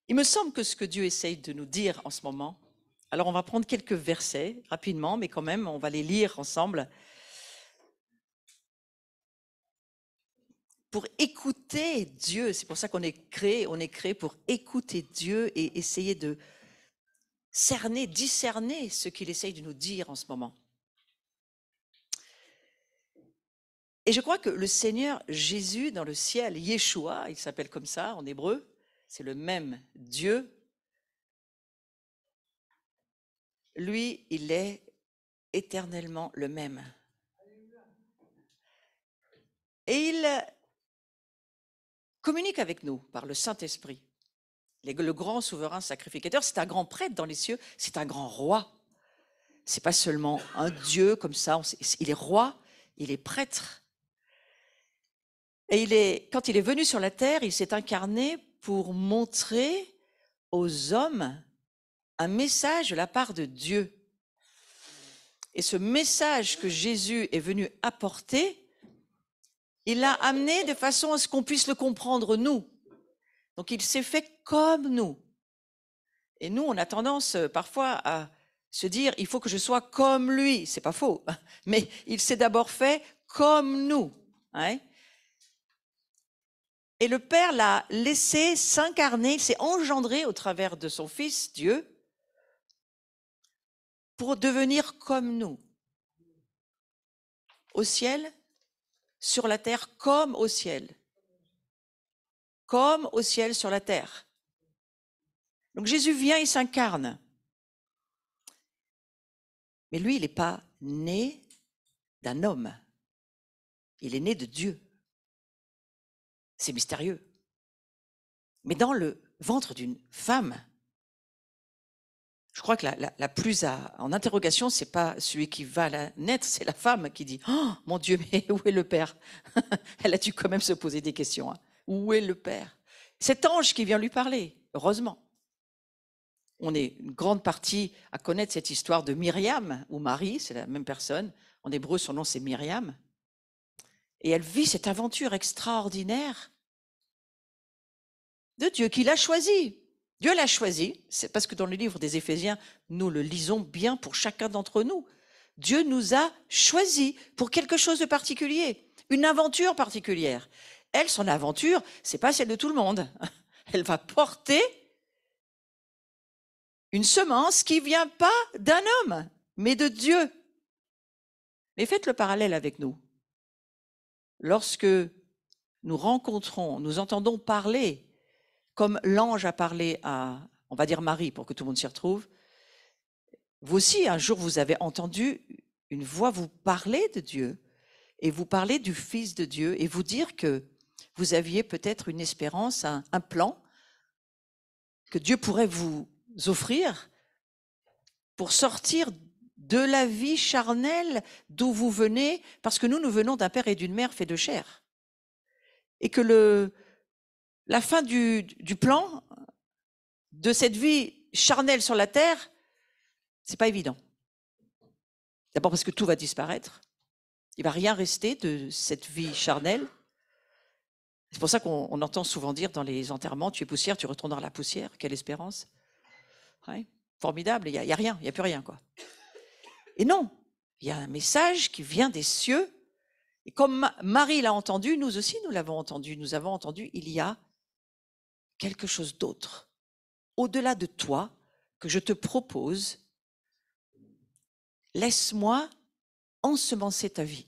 Il me semble que ce que Dieu essaye de nous dire en ce moment, alors on va prendre quelques versets rapidement, mais quand même, on va les lire ensemble pour écouter Dieu. C'est pour ça qu'on est créé pour écouter Dieu et essayer de cerner, discerner ce qu'il essaye de nous dire en ce moment. Et je crois que le Seigneur Jésus dans le ciel, Yeshua, il s'appelle comme ça en hébreu, c'est le même Dieu. Lui, il est éternellement le même. Et il communique avec nous par le Saint-Esprit. Le grand souverain sacrificateur, c'est un grand prêtre dans les cieux, c'est un grand roi. C'est pas seulement un Dieu comme ça, il est roi, il est prêtre. Et quand il est venu sur la terre, il s'est incarné pour montrer aux hommes un message de la part de Dieu. Et ce message que Jésus est venu apporter, il l'a amené de façon à ce qu'on puisse le comprendre nous. Donc il s'est fait comme nous. Et nous, on a tendance parfois à se dire, il faut que je sois comme lui. C'est pas faux, mais il s'est d'abord fait comme nous. Hein. Et le Père l'a laissé s'incarner, il s'est engendré au travers de son Fils, Dieu, pour devenir comme nous. Au ciel, sur la terre, comme au ciel. Comme au ciel, sur la terre. Donc Jésus vient, il s'incarne. Mais lui, il n'est pas né d'un homme. Il est né de Dieu. C'est mystérieux. Mais dans le ventre d'une femme, je crois que la plus en interrogation, c'est pas celui qui va la naître, c'est la femme qui dit « Oh, mon Dieu, mais où est le Père ?» Elle a dû quand même se poser des questions. Hein. Où est le Père? Cet ange qui vient lui parler, heureusement. On est une grande partie à connaître cette histoire de Myriam, ou Marie, c'est la même personne. En hébreu, son nom, c'est Myriam. Et elle vit cette aventure extraordinaire de Dieu qui l'a choisi. Dieu l'a choisi, c'est parce que dans le livre des Éphésiens, nous le lisons bien pour chacun d'entre nous. Dieu nous a choisis pour quelque chose de particulier, une aventure particulière. Elle, son aventure, c'est pas celle de tout le monde. Elle va porter une semence qui vient pas d'un homme, mais de Dieu. Mais faites le parallèle avec nous. Lorsque nous rencontrons, nous entendons parler, comme l'ange a parlé à, on va dire Marie, pour que tout le monde s'y retrouve, vous aussi, un jour, vous avez entendu une voix vous parler de Dieu, et vous parler du Fils de Dieu, et vous dire que vous aviez peut-être une espérance, un plan que Dieu pourrait vous offrir pour sortir de la vie charnelle d'où vous venez, parce que nous venons d'un père et d'une mère faits de chair. Et que la fin du plan de cette vie charnelle sur la terre, c'est pas évident. D'abord parce que tout va disparaître. Il va rien rester de cette vie charnelle. C'est pour ça qu'on entend souvent dire dans les enterrements, tu es poussière, tu retourneras à la poussière. Quelle espérance. Ouais, formidable, il y a rien, il n'y a plus rien, quoi. Et non, il y a un message qui vient des cieux. Et comme Marie l'a entendu, nous aussi nous l'avons entendu. Nous avons entendu, il y a quelque chose d'autre, au-delà de toi, que je te propose. Laisse-moi ensemencer ta vie.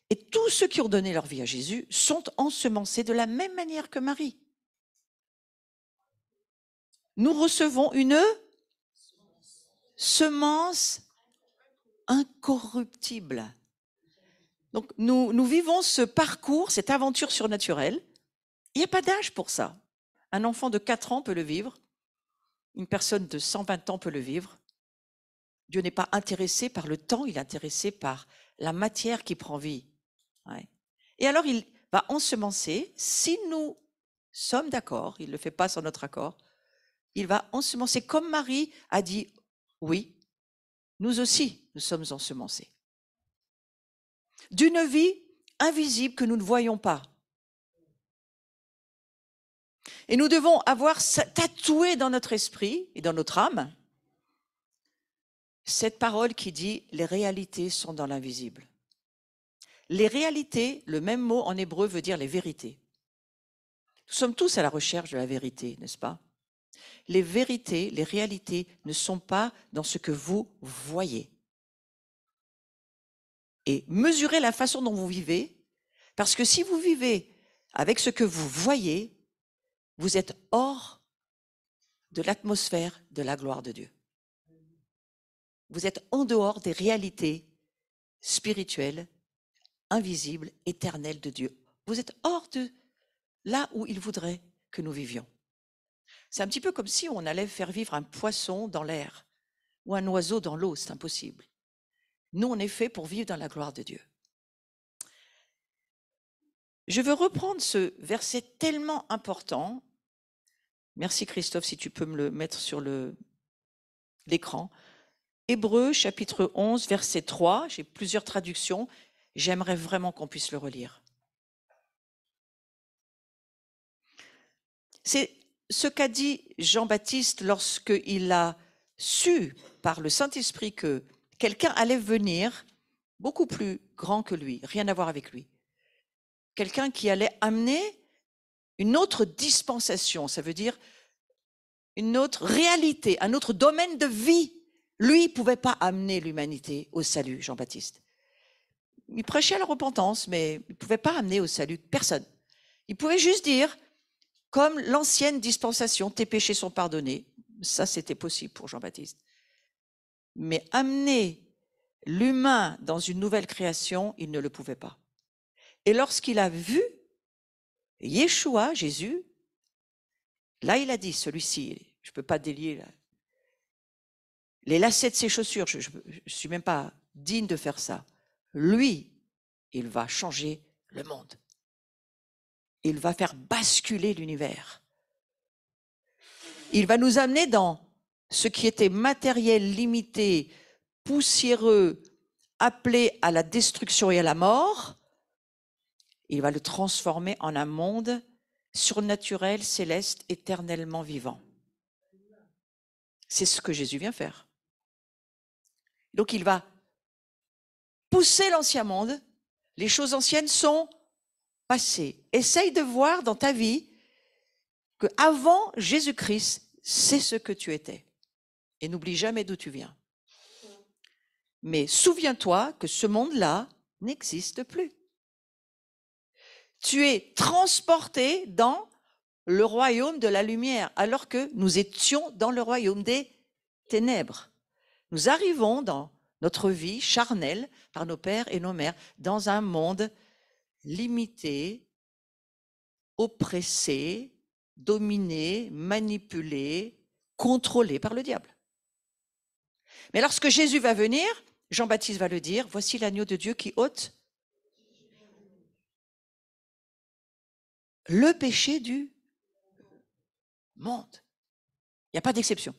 Et tous ceux qui ont donné leur vie à Jésus sont ensemencés de la même manière que Marie. Nous recevons une semence incorruptible. Donc nous vivons ce parcours, cette aventure surnaturelle. Il n'y a pas d'âge pour ça. Un enfant de 4 ans peut le vivre. Une personne de 120 ans peut le vivre. Dieu n'est pas intéressé par le temps, il est intéressé par la matière qui prend vie. Ouais. Et alors, il va ensemencer, si nous sommes d'accord, il ne le fait pas sans notre accord, il va ensemencer comme Marie a dit, oui, nous aussi, nous sommes ensemencés. D'une vie invisible que nous ne voyons pas. Et nous devons avoir tatoué dans notre esprit et dans notre âme cette parole qui dit « les réalités sont dans l'invisible ». Les réalités, le même mot en hébreu veut dire les vérités. Nous sommes tous à la recherche de la vérité, n'est-ce pas? Les vérités, les réalités ne sont pas dans ce que vous voyez. Et mesurez la façon dont vous vivez, parce que si vous vivez avec ce que vous voyez, vous êtes hors de l'atmosphère de la gloire de Dieu. Vous êtes en dehors des réalités spirituelles, invisibles, éternelles de Dieu. Vous êtes hors de là où il voudrait que nous vivions. C'est un petit peu comme si on allait faire vivre un poisson dans l'air ou un oiseau dans l'eau, c'est impossible. Nous, on est fait pour vivre dans la gloire de Dieu. Je veux reprendre ce verset tellement important. Merci Christophe, si tu peux me le mettre sur l'écran. Hébreux, chapitre 11, verset 3. J'ai plusieurs traductions. J'aimerais vraiment qu'on puisse le relire. C'est ce qu'a dit Jean-Baptiste lorsqu'il a su par le Saint-Esprit que quelqu'un allait venir beaucoup plus grand que lui, rien à voir avec lui. Quelqu'un qui allait amener une autre dispensation, ça veut dire une autre réalité, un autre domaine de vie. Lui, il ne pouvait pas amener l'humanité au salut, Jean-Baptiste. Il prêchait la repentance, mais il ne pouvait pas amener au salut personne. Il pouvait juste dire, comme l'ancienne dispensation, tes péchés sont pardonnés. Ça, c'était possible pour Jean-Baptiste. Mais amener l'humain dans une nouvelle création, il ne le pouvait pas. Et lorsqu'il a vu Yeshua, Jésus, là, il a dit, celui-ci, je ne peux pas délier les lacets de ses chaussures, je ne suis même pas digne de faire ça. Lui, il va changer le monde. Il va faire basculer l'univers. Il va nous amener dans ce qui était matériel, limité, poussiéreux, appelé à la destruction et à la mort. Il va le transformer en un monde surnaturel, céleste, éternellement vivant. C'est ce que Jésus vient faire. Donc il va pousser l'ancien monde. Les choses anciennes sont passées. Essaye de voir dans ta vie qu'avant Jésus-Christ, c'est ce que tu étais. Et n'oublie jamais d'où tu viens. Mais souviens-toi que ce monde-là n'existe plus. Tu es transporté dans le royaume de la lumière, alors que nous étions dans le royaume des ténèbres. Nous arrivons dans notre vie charnelle, par nos pères et nos mères, dans un monde limité, oppressé, dominé, manipulé, contrôlé par le diable. Mais lorsque Jésus va venir, Jean-Baptiste va le dire, voici l'agneau de Dieu qui ôte le péché du monde. Il n'y a pas d'exception.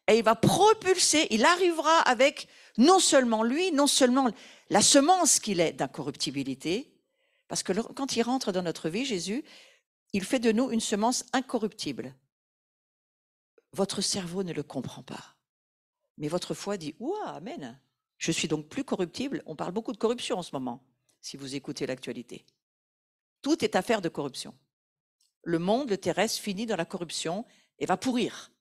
Et il va propulser, il arrivera avec non seulement lui, non seulement la semence qu'il est d'incorruptibilité, parce que quand il rentre dans notre vie, Jésus, il fait de nous une semence incorruptible. Votre cerveau ne le comprend pas. Mais votre foi dit, ouah, amen, je suis donc plus corruptible. On parle beaucoup de corruption en ce moment, si vous écoutez l'actualité. Tout est affaire de corruption. Le monde, le terrestre, finit dans la corruption et va pourrir.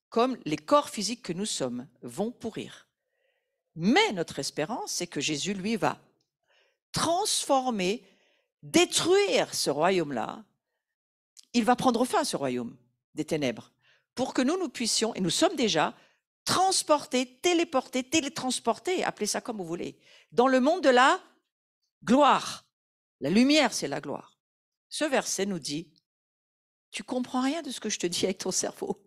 Comme les corps physiques que nous sommes vont pourrir. Mais notre espérance, c'est que Jésus, lui, va transformer, détruire ce royaume-là. Il va prendre fin à ce royaume des ténèbres pour que nous puissions, et nous sommes déjà, transportés, téléportés, télétransportés, appelez ça comme vous voulez, dans le monde de la gloire. La lumière, c'est la gloire. Ce verset nous dit, tu comprends rien de ce que je te dis avec ton cerveau.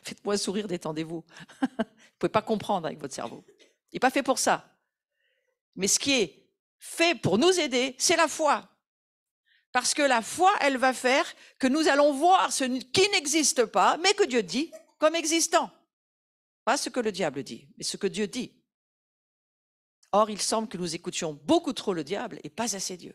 Faites-moi sourire, détendez-vous. Vous ne pouvez pas comprendre avec votre cerveau. Il n'est pas fait pour ça. Mais ce qui est fait pour nous aider, c'est la foi. Parce que la foi, elle va faire que nous allons voir ce qui n'existe pas, mais que Dieu dit comme existant. Pas ce que le diable dit, mais ce que Dieu dit. Or, il semble que nous écoutions beaucoup trop le diable et pas assez Dieu.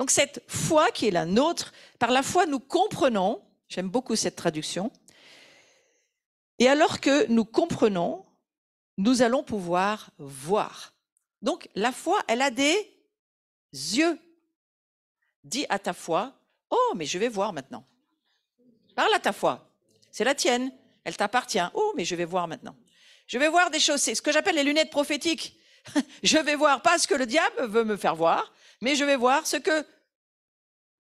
Donc cette foi qui est la nôtre, par la foi nous comprenons, j'aime beaucoup cette traduction, et alors que nous comprenons, nous allons pouvoir voir. Donc la foi, elle a des yeux. Dis à ta foi, oh mais je vais voir maintenant. Parle à ta foi, c'est la tienne, elle t'appartient. Oh mais je vais voir maintenant. Je vais voir des choses, c'est ce que j'appelle les lunettes prophétiques. Je vais voir pas ce que le diable veut me faire voir, mais je vais voir ce que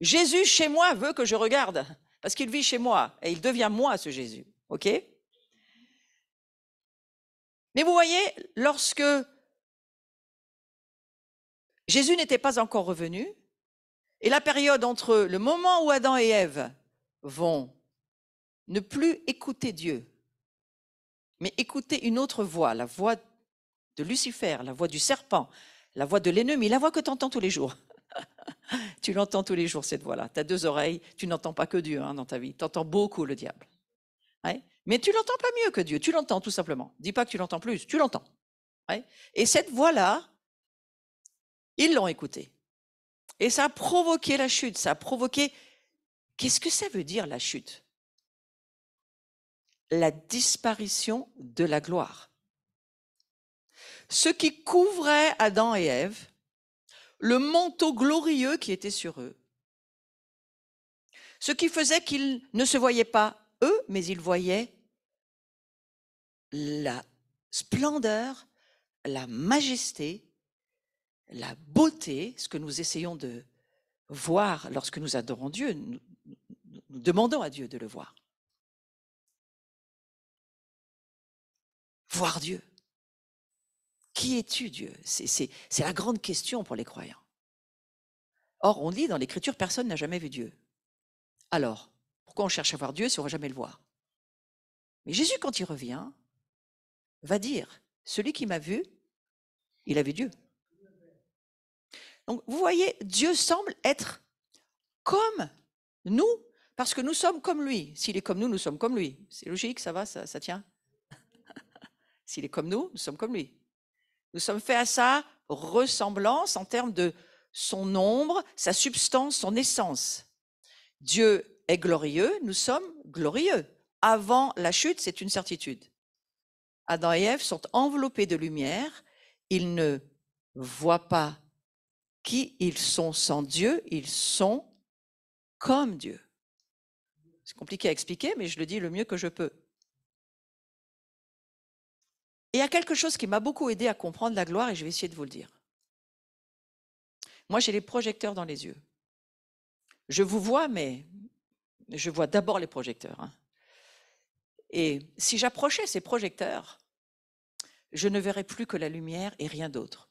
Jésus chez moi veut que je regarde, parce qu'il vit chez moi et il devient moi ce Jésus. Ok? Mais vous voyez, lorsque Jésus n'était pas encore revenu, et la période entre le moment où Adam et Ève vont ne plus écouter Dieu, mais écouter une autre voix, la voix de Lucifer, la voix du serpent, la voix de l'ennemi, la voix que tu entends tous les jours. Tu l'entends tous les jours, cette voix-là. Tu as deux oreilles, tu n'entends pas que Dieu dans ta vie. Tu entends beaucoup le diable. Ouais. Mais tu l'entends pas mieux que Dieu, tu l'entends tout simplement. Dis pas que tu l'entends plus, tu l'entends. Ouais. Et cette voix-là, ils l'ont écoutée. Et ça a provoqué la chute, ça a provoqué... Qu'est-ce que ça veut dire la chute? La disparition de la gloire. Ce qui couvrait Adam et Ève, le manteau glorieux qui était sur eux, ce qui faisait qu'ils ne se voyaient pas eux, mais ils voyaient la splendeur, la majesté, la beauté, ce que nous essayons de voir lorsque nous adorons Dieu, nous demandons à Dieu de le voir. Voir Dieu. Qui es-tu, Dieu? C'est la grande question pour les croyants. Or, on lit dans l'Écriture, personne n'a jamais vu Dieu. Alors, pourquoi on cherche à voir Dieu si on ne va jamais le voir? Mais Jésus, quand il revient, va dire, celui qui m'a vu, il a vu Dieu. Donc, vous voyez, Dieu semble être comme nous, parce que nous sommes comme lui. S'il est comme nous sommes comme lui. C'est logique, ça va, ça tient? S'il est comme nous sommes comme lui. Nous sommes faits à sa ressemblance en termes de son ombre, sa substance, son essence. Dieu est glorieux, nous sommes glorieux. Avant la chute, c'est une certitude. Adam et Ève sont enveloppés de lumière, ils ne voient pas qui ils sont sans Dieu, ils sont comme Dieu. C'est compliqué à expliquer, mais je le dis le mieux que je peux. Et il y a quelque chose qui m'a beaucoup aidé à comprendre la gloire, et je vais essayer de vous le dire. Moi, j'ai les projecteurs dans les yeux. Je vous vois, mais je vois d'abord les projecteurs. Et si j'approchais ces projecteurs, je ne verrais plus que la lumière et rien d'autre.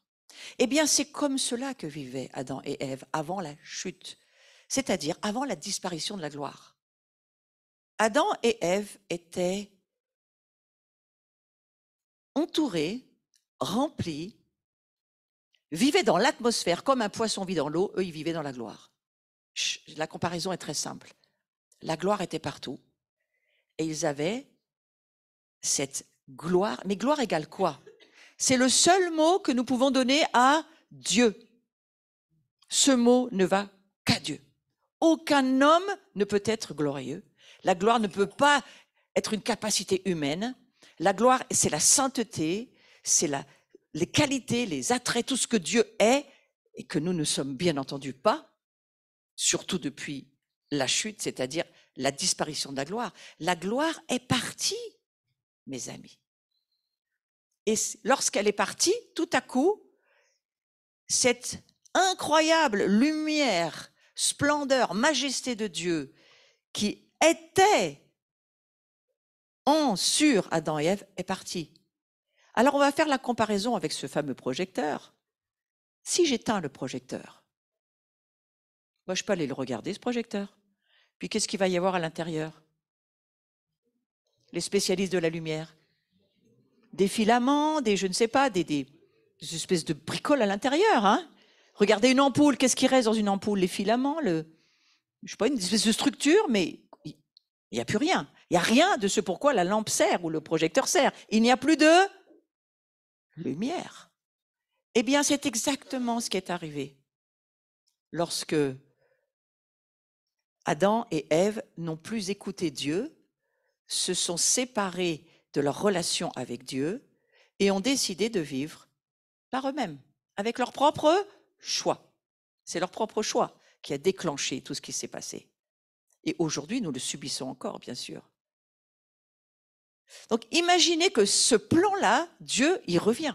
Eh bien, c'est comme cela que vivaient Adam et Ève avant la chute, c'est-à-dire avant la disparition de la gloire. Adam et Ève étaient entourés, remplis, vivaient dans l'atmosphère comme un poisson vit dans l'eau, eux ils vivaient dans la gloire. La comparaison est très simple. La gloire était partout et ils avaient cette gloire. Mais gloire égale quoi? C'est le seul mot que nous pouvons donner à Dieu. Ce mot ne va qu'à Dieu. Aucun homme ne peut être glorieux. La gloire ne peut pas être une capacité humaine. La gloire, c'est la sainteté, c'est les qualités, les attraits, tout ce que Dieu est et que nous ne sommes bien entendu pas, surtout depuis la chute, c'est-à-dire la disparition de la gloire. La gloire est partie, mes amis. Et lorsqu'elle est partie, tout à coup, cette incroyable lumière, splendeur, majesté de Dieu qui était sur Adam et Ève est partie. Alors on va faire la comparaison avec ce fameux projecteur. Si j'éteins le projecteur, moi je peux aller le regarder, ce projecteur. Puis qu'est-ce qu'il va y avoir à l'intérieur? Les spécialistes de la lumière. Des filaments, des je ne sais pas, des espèces de bricoles à l'intérieur. Hein. Regardez une ampoule, qu'est-ce qui reste dans une ampoule? Les filaments, je sais pas, une espèce de structure, mais il n'y a plus rien. Il n'y a rien de ce pourquoi la lampe sert ou le projecteur sert. Il n'y a plus de lumière. Eh bien, c'est exactement ce qui est arrivé lorsque Adam et Ève n'ont plus écouté Dieu, se sont séparés de leur relation avec Dieu et ont décidé de vivre par eux-mêmes, avec leur propre choix. C'est leur propre choix qui a déclenché tout ce qui s'est passé. Et aujourd'hui, nous le subissons encore, bien sûr. Donc, imaginez que ce plan-là, Dieu y revient.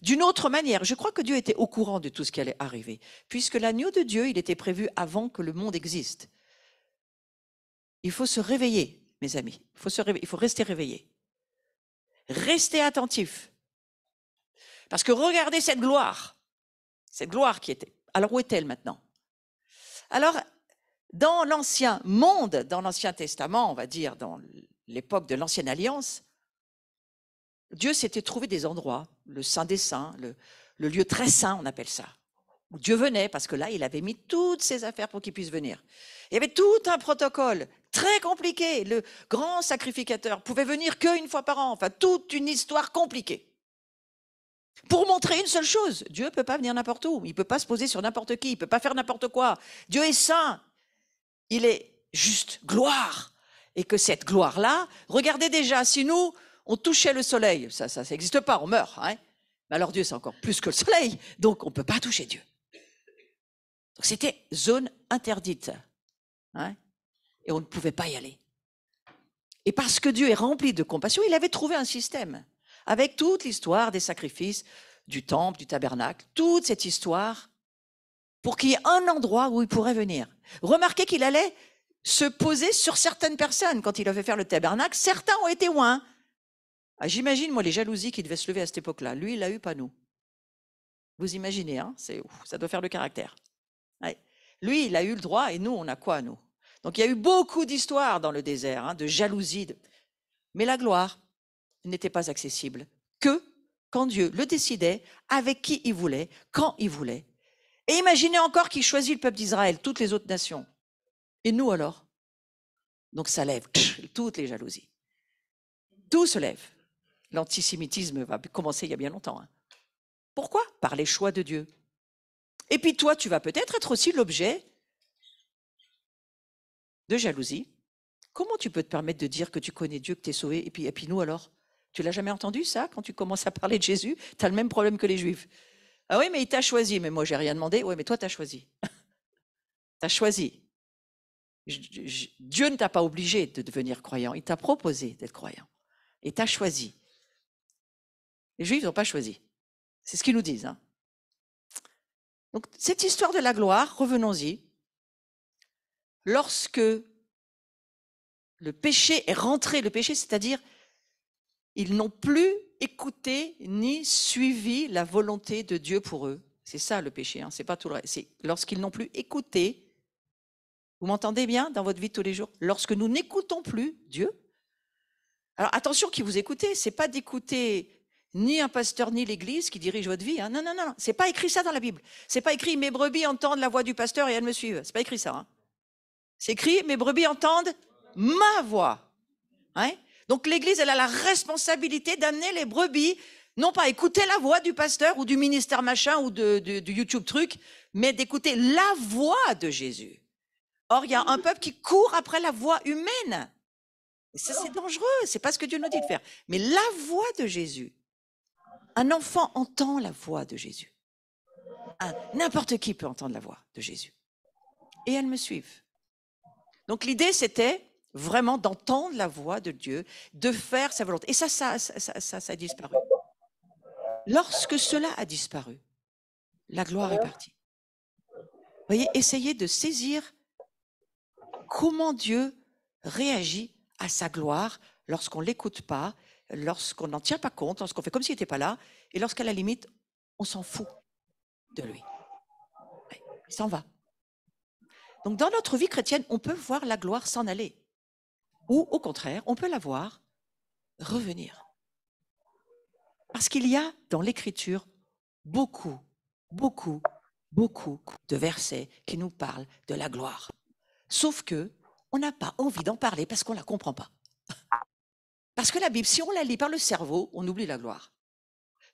D'une autre manière, je crois que Dieu était au courant de tout ce qui allait arriver, puisque l'agneau de Dieu, il était prévu avant que le monde existe. Il faut se réveiller, mes amis. Il faut rester réveillé. Restez attentif. Parce que regardez cette gloire qui était. Alors, où est-elle maintenant? Alors, dans l'Ancien monde, dans l'Ancien Testament, on va dire, dans l'époque de l'Ancienne Alliance, Dieu s'était trouvé des endroits, le Saint des Saints, le lieu très saint, on appelle ça, où Dieu venait, parce que là, il avait mis toutes ses affaires pour qu'il puisse venir. Il y avait tout un protocole très compliqué. Le grand sacrificateur pouvait venir qu'une fois par an, enfin, toute une histoire compliquée. Pour montrer une seule chose, Dieu ne peut pas venir n'importe où, il ne peut pas se poser sur n'importe qui, il ne peut pas faire n'importe quoi. Dieu est saint, il est juste gloire. Et que cette gloire-là, regardez déjà, si nous, on touchait le soleil, ça n'existe pas, on meurt. Hein. Mais alors Dieu, c'est encore plus que le soleil, donc on ne peut pas toucher Dieu. Donc c'était zone interdite. Hein, et on ne pouvait pas y aller. Et parce que Dieu est rempli de compassion, il avait trouvé un système, avec toute l'histoire des sacrifices, du temple, du tabernacle, toute cette histoire, pour qu'il y ait un endroit où il pourrait venir. Remarquez qu'il allait se poser sur certaines personnes. Quand il avait fait le tabernacle, certains ont été loin. Ah, j'imagine, moi, les jalousies qui devaient se lever à cette époque-là. Lui, il l'a eu, pas nous. Vous imaginez, hein, ça doit faire le caractère. Ouais. Lui, il a eu le droit, et nous, on a quoi, nous? Donc, il y a eu beaucoup d'histoires dans le désert, hein, de jalousie. Mais la gloire n'était pas accessible que quand Dieu le décidait, avec qui il voulait, quand il voulait. Et imaginez encore qu'il choisit le peuple d'Israël, toutes les autres nations. Et nous alors? Donc ça lève toutes les jalousies. Tout se lève. L'antisémitisme va commencer il y a bien longtemps. Hein. Pourquoi? Par les choix de Dieu. Et puis toi, tu vas peut-être être aussi l'objet de jalousie. Comment tu peux te permettre de dire que tu connais Dieu, que tu es sauvé, et puis nous alors? Tu l'as jamais entendu ça, quand tu commences à parler de Jésus? Tu as le même problème que les Juifs. Ah oui, mais il t'a choisi, mais moi j'ai rien demandé. Oui, mais toi tu as choisi. Tu as choisi. Dieu ne t'a pas obligé de devenir croyant, il t'a proposé d'être croyant. Et tu as choisi. Les Juifs n'ont pas choisi. C'est ce qu'ils nous disent. Hein. Donc, cette histoire de la gloire, revenons-y. Lorsque le péché est rentré, le péché, c'est-à-dire, ils n'ont plus écouté ni suivi la volonté de Dieu pour eux. C'est ça le péché, hein, c'est pas tout le reste. C'est lorsqu'ils n'ont plus écouté. Vous m'entendez bien dans votre vie de tous les jours? Lorsque nous n'écoutons plus Dieu. Alors attention qui vous écoutez, c'est pas d'écouter ni un pasteur ni l'église qui dirige votre vie. Hein. Non, non, non, c'est pas écrit ça dans la Bible. C'est pas écrit mes brebis entendent la voix du pasteur et elles me suivent. C'est pas écrit ça. Hein. C'est écrit mes brebis entendent ma voix. Hein. Donc l'église, elle a la responsabilité d'amener les brebis, non pas écouter la voix du pasteur ou du ministère machin ou du YouTube truc, mais d'écouter la voix de Jésus. Or, il y a un peuple qui court après la voix humaine. Et ça, c'est dangereux. C'est pas ce que Dieu nous dit de faire. Mais la voix de Jésus. Un enfant entend la voix de Jésus. N'importe qui peut entendre la voix de Jésus. Et elles me suivent. Donc l'idée, c'était vraiment d'entendre la voix de Dieu, de faire sa volonté. Et ça a disparu. Lorsque cela a disparu, la gloire est partie. Vous voyez, essayez de saisir comment Dieu réagit à sa gloire lorsqu'on ne l'écoute pas, lorsqu'on n'en tient pas compte, lorsqu'on fait comme s'il n'était pas là, et lorsqu'à la limite, on s'en fout de lui. Ouais, il s'en va. Donc dans notre vie chrétienne, on peut voir la gloire s'en aller. Ou au contraire, on peut la voir revenir. Parce qu'il y a dans l'Écriture beaucoup de versets qui nous parlent de la gloire. Sauf que on n'a pas envie d'en parler parce qu'on ne la comprend pas. Parce que la Bible, si on la lit par le cerveau, on oublie la gloire.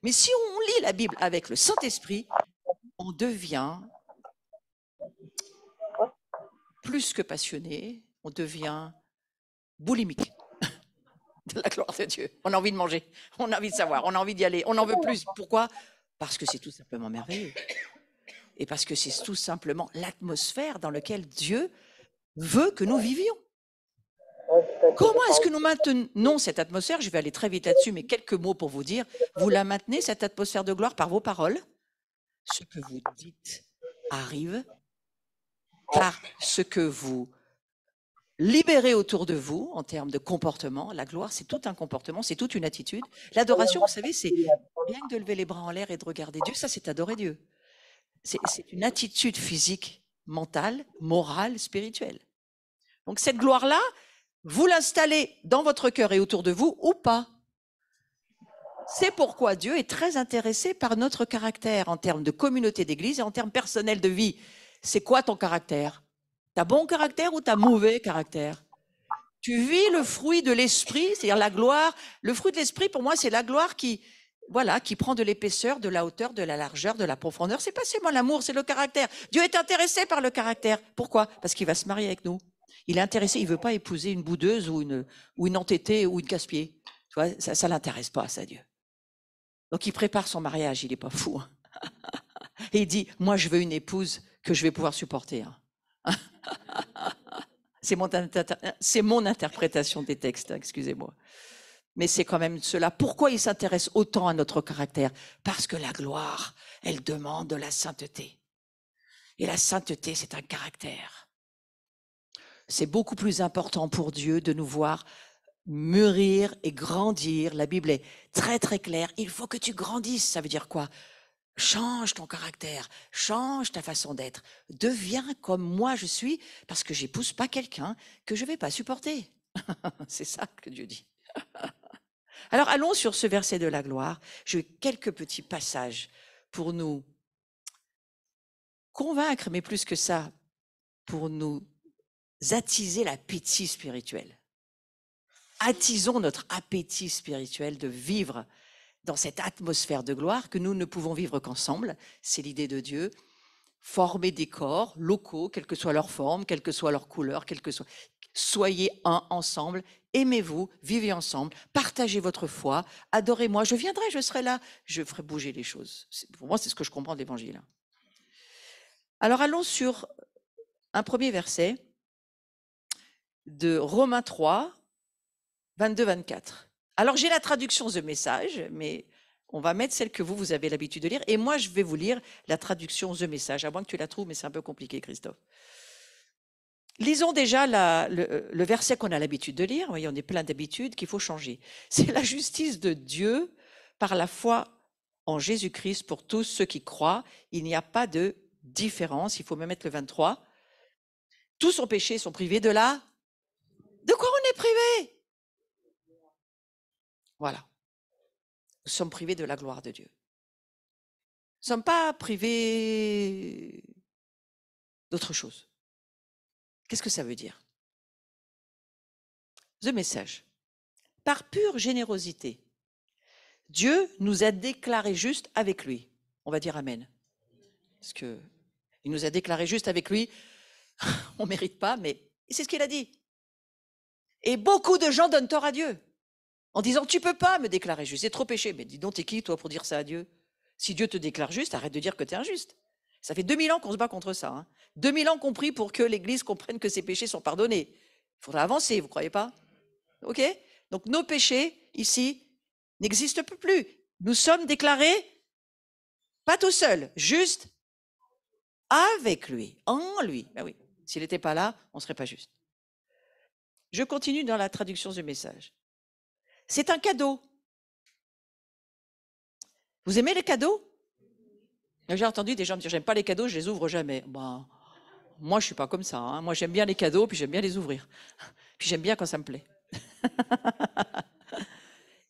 Mais si on lit la Bible avec le Saint-Esprit, on devient plus que passionné, on devient boulimique de la gloire de Dieu. On a envie de manger, on a envie de savoir, on a envie d'y aller, on en veut plus. Pourquoi? Parce que c'est tout simplement merveilleux. Et parce que c'est tout simplement l'atmosphère dans laquelle Dieu veut que nous vivions. Comment est-ce que nous maintenons cette atmosphère? Je vais aller très vite là-dessus, mais quelques mots pour vous dire. Vous la maintenez, cette atmosphère de gloire, par vos paroles. Ce que vous dites arrive par ce que vous libérez autour de vous en termes de comportement. La gloire, c'est tout un comportement, c'est toute une attitude. L'adoration, vous savez, c'est rien que de lever les bras en l'air et de regarder Dieu. Ça, c'est adorer Dieu. C'est une attitude physique, mentale, morale, spirituelle. Donc cette gloire-là, vous l'installez dans votre cœur et autour de vous ou pas. C'est pourquoi Dieu est très intéressé par notre caractère en termes de communauté d'église et en termes personnels de vie. C'est quoi ton caractère? T'as bon caractère ou t'as mauvais caractère? Tu vis le fruit de l'esprit, c'est-à-dire la gloire. Le fruit de l'esprit, pour moi, c'est la gloire qui prend de l'épaisseur, de la hauteur, de la largeur, de la profondeur. C'est pas seulement l'amour, c'est le caractère. Dieu est intéressé par le caractère. Pourquoi? Parce qu'il va se marier avec nous. Il est intéressé, il veut pas épouser une boudeuse ou une entêtée ou une casse-pied. Tu vois, ça l'intéresse pas, ça, Dieu. Donc, il prépare son mariage, il est pas fou. Hein. Et il dit, moi, je veux une épouse que je vais pouvoir supporter. Hein. C'est mon interprétation des textes, hein, excusez-moi. Mais c'est quand même cela. Pourquoi il s'intéresse autant à notre caractère? Parce que la gloire, elle demande de la sainteté. Et la sainteté, c'est un caractère. C'est beaucoup plus important pour Dieu de nous voir mûrir et grandir. La Bible est très très claire. Il faut que tu grandisses. Ça veut dire quoi? Change ton caractère, change ta façon d'être. Deviens comme moi je suis, parce que j'épouse pas quelqu'un que je vais pas supporter. C'est ça que Dieu dit. Alors allons sur ce verset de la gloire. J'ai quelques petits passages pour nous convaincre, mais plus que ça, pour nous attiser l'appétit spirituel. Attisons notre appétit spirituel de vivre dans cette atmosphère de gloire que nous ne pouvons vivre qu'ensemble. C'est l'idée de Dieu. Former des corps locaux, quelle que soit leur forme, quelle que soit leur couleur, soyez un ensemble, aimez-vous, vivez ensemble, partagez votre foi, adorez-moi, je viendrai, je serai là, je ferai bouger les choses. Pour moi, c'est ce que je comprends de l'Évangile. Alors allons sur un premier verset de Romains 3, 22-24. Alors j'ai la traduction The Message, mais on va mettre celle que vous avez l'habitude de lire, et moi je vais vous lire la traduction The Message, à moins que tu la trouves, mais c'est un peu compliqué, Christophe. Lisons déjà le verset qu'on a l'habitude de lire. Oui, on est plein d'habitudes qu'il faut changer. C'est la justice de Dieu par la foi en Jésus-Christ pour tous ceux qui croient. Il n'y a pas de différence. Il faut même mettre le 23. Tous sont péchés, sont privés de la... De quoi on est privé? Voilà. Nous sommes privés de la gloire de Dieu. Nous ne sommes pas privés d'autre chose. Qu'est-ce que ça veut dire? The Message. Par pure générosité, Dieu nous a déclarés justes avec lui. On va dire Amen. Parce que il nous a déclarés justes avec lui. On ne mérite pas, mais c'est ce qu'il a dit. Et beaucoup de gens donnent tort à Dieu en disant, tu ne peux pas me déclarer juste, c'est trop péché. Mais dis donc, t'es qui, toi, pour dire ça à Dieu? Si Dieu te déclare juste, arrête de dire que tu es injuste. Ça fait 2000 ans qu'on se bat contre ça. Hein. 2000 ans qu'on prie pour que l'Église comprenne que ses péchés sont pardonnés. Il faudra avancer, vous ne croyez pas? OK? Donc nos péchés, ici, n'existent plus. Nous sommes déclarés, pas tout seuls, juste avec lui, en lui. Ben oui, s'il n'était pas là, on ne serait pas juste. Je continue dans la traduction du message. C'est un cadeau. Vous aimez les cadeaux? J'ai entendu des gens me dire, j'aime pas les cadeaux, je les ouvre jamais. Ben, moi, je suis pas comme ça. Hein. Moi, j'aime bien les cadeaux, puis j'aime bien les ouvrir. Puis j'aime bien quand ça me plaît.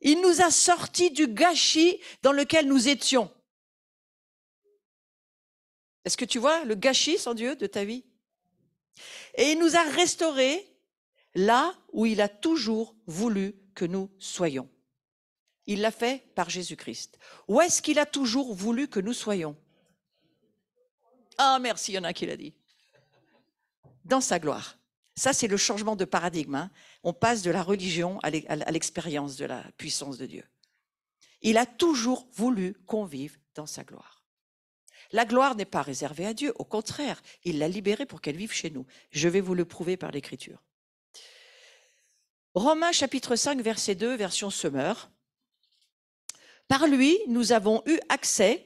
Il nous a sortis du gâchis dans lequel nous étions. Est-ce que tu vois le gâchis sans Dieu de ta vie? Et il nous a restaurés là où il a toujours voulu que nous soyons. Il l'a fait par Jésus-Christ. Où est-ce qu'il a toujours voulu que nous soyons? Ah, merci, il y en a qui l'a dit. dans sa gloire. Ça, c'est le changement de paradigme, hein. On passe de la religion à l'expérience de la puissance de Dieu. Il a toujours voulu qu'on vive dans sa gloire. La gloire n'est pas réservée à Dieu, au contraire, il l'a libérée pour qu'elle vive chez nous. Je vais vous le prouver par l'Écriture. Romains chapitre 5, verset 2, version Semeur. Par lui, nous avons eu accès,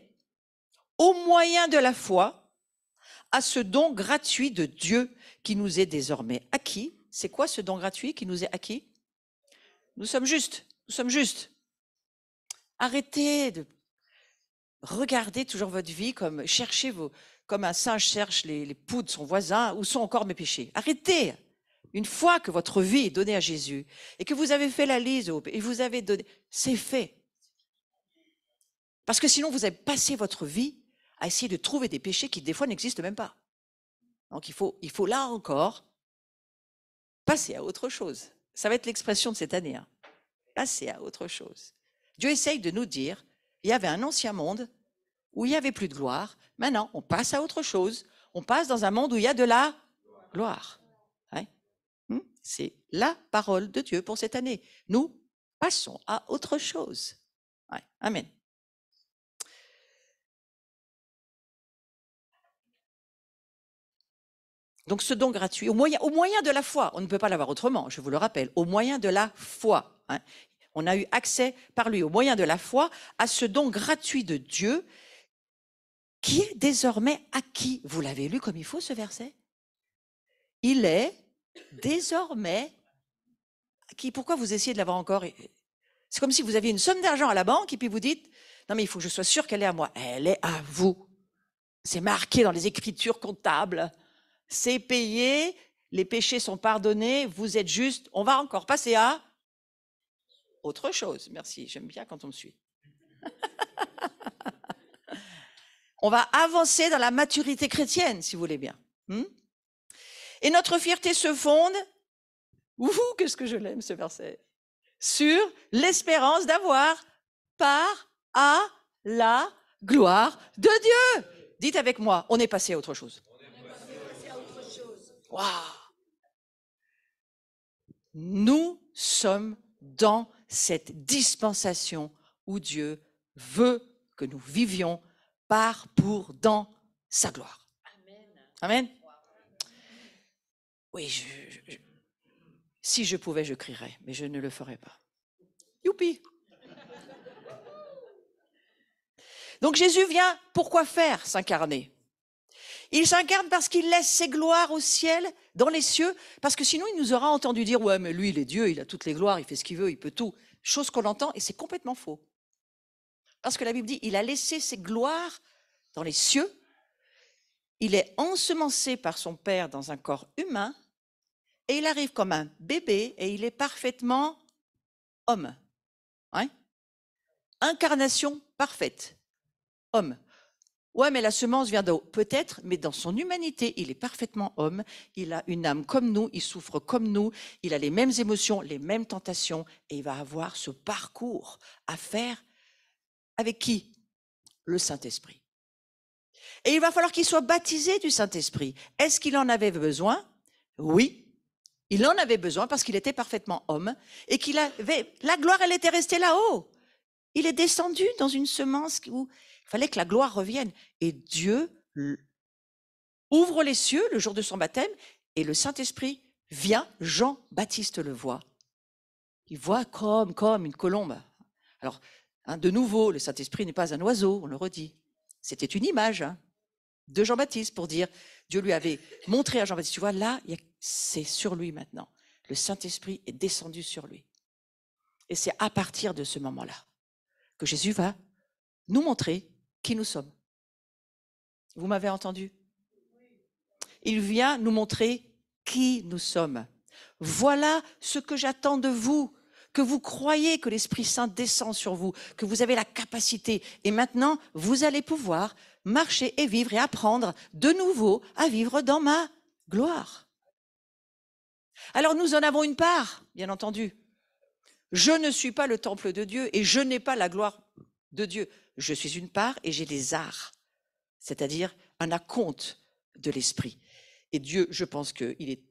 au moyen de la foi, à ce don gratuit de Dieu qui nous est désormais acquis. C'est quoi ce don gratuit qui nous est acquis? Nous sommes justes, nous sommes justes. Arrêtez de regarder toujours votre vie comme comme un singe cherche les poux de son voisin, où sont encore mes péchés. Arrêtez. Une fois que votre vie est donnée à Jésus et que vous avez fait la liste et vous avez donné, c'est fait. Parce que sinon, vous avez passé votre vie à essayer de trouver des péchés qui, des fois, n'existent même pas. Donc, il faut là encore passer à autre chose. Ça va être l'expression de cette année. Hein. Passer à autre chose. Dieu essaye de nous dire, il y avait un ancien monde où il n'y avait plus de gloire. Maintenant, on passe à autre chose. On passe dans un monde où il y a de la gloire. Ouais. C'est la parole de Dieu pour cette année. Nous passons à autre chose. Ouais. Amen. Donc ce don gratuit, au moyen de la foi, on ne peut pas l'avoir autrement, je vous le rappelle, au moyen de la foi. Hein. On a eu accès par lui, au moyen de la foi, à ce don gratuit de Dieu qui est désormais acquis. Vous l'avez lu comme il faut, ce verset? Il est désormais acquis. Pourquoi vous essayez de l'avoir encore? C'est comme si vous aviez une somme d'argent à la banque et puis vous dites, non mais il faut que je sois sûr qu'elle est à moi. Elle est à vous. C'est marqué dans les écritures comptables. C'est payé, les péchés sont pardonnés, vous êtes juste. On va encore passer à autre chose. Merci, j'aime bien quand on me suit. On va avancer dans la maturité chrétienne, si vous voulez bien. Et notre fierté se fonde, qu'est-ce que je l'aime ce verset, sur l'espérance d'avoir part à la gloire de Dieu. Dites avec moi, on est passé à autre chose. Wow. Nous sommes dans cette dispensation où Dieu veut que nous vivions dans sa gloire. Amen. Oui, si je pouvais, je crierais, mais je ne le ferais pas. Youpi. Donc Jésus vient, pourquoi faire? S'incarner. Il s'incarne parce qu'il laisse ses gloires au ciel, dans les cieux, parce que sinon il nous aura entendu dire « Ouais, mais lui, il est Dieu, il a toutes les gloires, il fait ce qu'il veut, il peut tout. » Chose qu'on entend, et c'est complètement faux. Parce que la Bible dit « Il a laissé ses gloires dans les cieux, il est ensemencé par son Père dans un corps humain, et il arrive comme un bébé, et il est parfaitement homme. Hein? Incarnation parfaite, homme. Ouais, mais la semence vient d'où? Peut-être, mais dans son humanité, il est parfaitement homme. Il a une âme comme nous, il souffre comme nous, il a les mêmes émotions, les mêmes tentations, et il va avoir ce parcours à faire avec qui? Le Saint-Esprit. Et il va falloir qu'il soit baptisé du Saint-Esprit. Est-ce qu'il en avait besoin? Oui, il en avait besoin parce qu'il était parfaitement homme et qu'il avait, la gloire, elle était restée là-haut. Il est descendu dans une semence où il fallait que la gloire revienne. Et Dieu ouvre les cieux le jour de son baptême et le Saint-Esprit vient, Jean-Baptiste le voit. Il voit comme une colombe. Alors, de nouveau, le Saint-Esprit n'est pas un oiseau, on le redit. C'était une image de Jean-Baptiste pour dire, Dieu lui avait montré à Jean-Baptiste, tu vois, là, c'est sur lui maintenant. Le Saint-Esprit est descendu sur lui. Et c'est à partir de ce moment-là que Jésus va nous montrer qui nous sommes. Vous m'avez entendu? Il vient nous montrer qui nous sommes. Voilà ce que j'attends de vous, que vous croyez que l'Esprit Saint descend sur vous, que vous avez la capacité. Et maintenant, vous allez pouvoir marcher et vivre et apprendre de nouveau à vivre dans ma gloire. Alors nous en avons une part, bien entendu. Je ne suis pas le temple de Dieu et je n'ai pas la gloire de Dieu. Je suis une part et j'ai des arts, c'est-à-dire un acompte de l'Esprit. Et Dieu, je pense qu'il est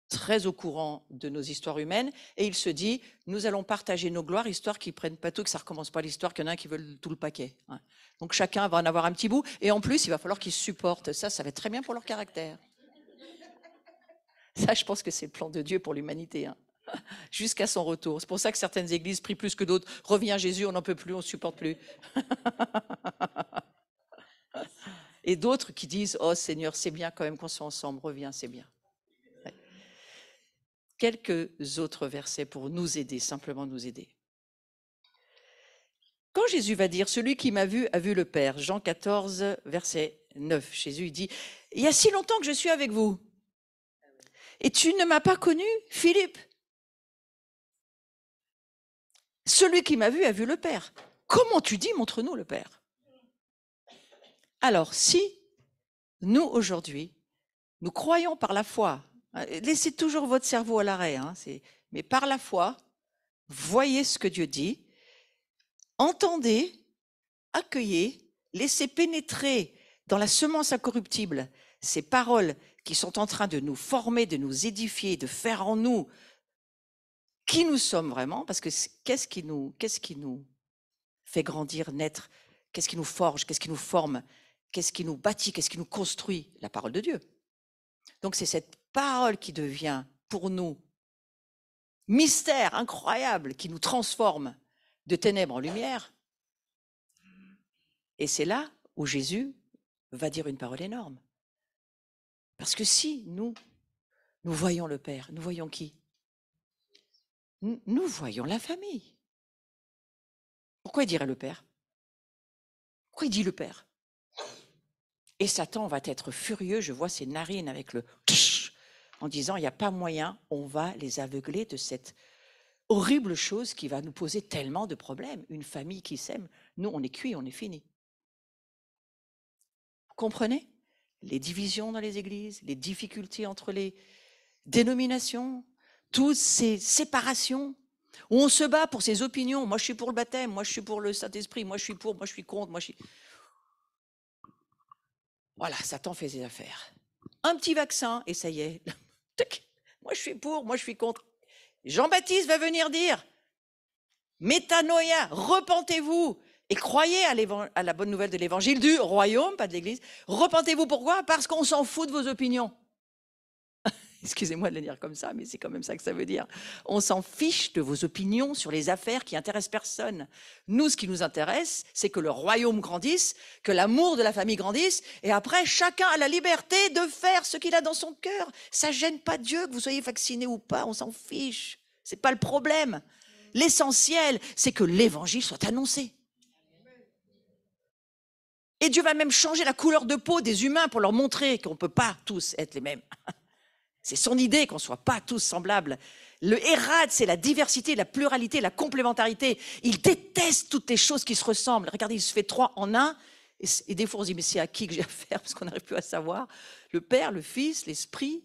très au courant de nos histoires humaines et il se dit, nous allons partager nos gloires, histoire qu'ils prennent pas tout, que ça recommence pas l'histoire, qu'il y en a un qui veulent tout le paquet. Hein. Donc chacun va en avoir un petit bout et en plus, il va falloir qu'ils se supportent. Ça va être très bien pour leur caractère. Ça, je pense que c'est le plan de Dieu pour l'humanité, hein. Jusqu'à son retour. C'est pour ça que certaines églises prient plus que d'autres. Reviens Jésus, on n'en peut plus, on ne supporte plus. Et d'autres qui disent, oh Seigneur, c'est bien quand même qu'on soit ensemble, reviens, c'est bien. Ouais. Quelques autres versets pour nous aider, simplement nous aider. Quand Jésus va dire, celui qui m'a vu a vu le Père, Jean 14, verset 9, Jésus dit, il y a si longtemps que je suis avec vous, et tu ne m'as pas connu, Philippe. Celui qui m'a vu a vu le Père. Comment tu dis, montre-nous le Père? Alors, si nous, aujourd'hui, nous croyons par la foi, laissez toujours votre cerveau à l'arrêt, hein, mais par la foi, voyez ce que Dieu dit, entendez, accueillez, laissez pénétrer dans la semence incorruptible ces paroles qui sont en train de nous former, de nous édifier, de faire en nous qui nous sommes vraiment, parce que qu'est-ce qui nous fait grandir, naître, qu'est-ce qui nous forge, qu'est-ce qui nous forme, qu'est-ce qui nous bâtit, qu'est-ce qui nous construit? La parole de Dieu. Donc c'est cette parole qui devient pour nous mystère incroyable, qui nous transforme de ténèbres en lumière. Et c'est là où Jésus va dire une parole énorme. Parce que si nous voyons le Père, nous voyons qui? Nous voyons la famille. Pourquoi il dirait le Père? Pourquoi il dit le Père? Et Satan va être furieux, je vois ses narines avec le tch, en disant, il n'y a pas moyen, on va les aveugler de cette horrible chose qui va nous poser tellement de problèmes. Une famille qui s'aime, nous, on est cuit, on est fini. Vous comprenez? Les divisions dans les églises, les difficultés entre les dénominations, toutes ces séparations, où on se bat pour ses opinions. Moi, je suis pour le baptême, moi, je suis pour le Saint-Esprit, moi, je suis pour, moi, je suis contre, moi, je suis... Voilà, Satan fait ses affaires. Un petit vaccin, et ça y est. Moi, je suis pour, moi, je suis contre. Jean-Baptiste va venir dire, métanoïa, repentez-vous et croyez à la bonne nouvelle de l'évangile du royaume, pas de l'église. Repentez-vous, pourquoi? Parce qu'on s'en fout de vos opinions. Excusez-moi de le dire comme ça, mais c'est quand même ça que ça veut dire. On s'en fiche de vos opinions sur les affaires qui intéressent personne. Nous, ce qui nous intéresse, c'est que le royaume grandisse, que l'amour de la famille grandisse, et après, chacun a la liberté de faire ce qu'il a dans son cœur. Ça gêne pas Dieu que vous soyez vacciné ou pas, on s'en fiche. C'est pas le problème. L'essentiel, c'est que l'évangile soit annoncé. Et Dieu va même changer la couleur de peau des humains pour leur montrer qu'on ne peut pas tous être les mêmes. C'est son idée qu'on ne soit pas tous semblables. Le Hérad, c'est la diversité, la pluralité, la complémentarité. Il déteste toutes les choses qui se ressemblent. Regardez, il se fait 3 en 1. Et des fois, on se dit, mais c'est à qui que j'ai affaire? Parce qu'on n'arrive plus à savoir. Le Père, le Fils, l'Esprit.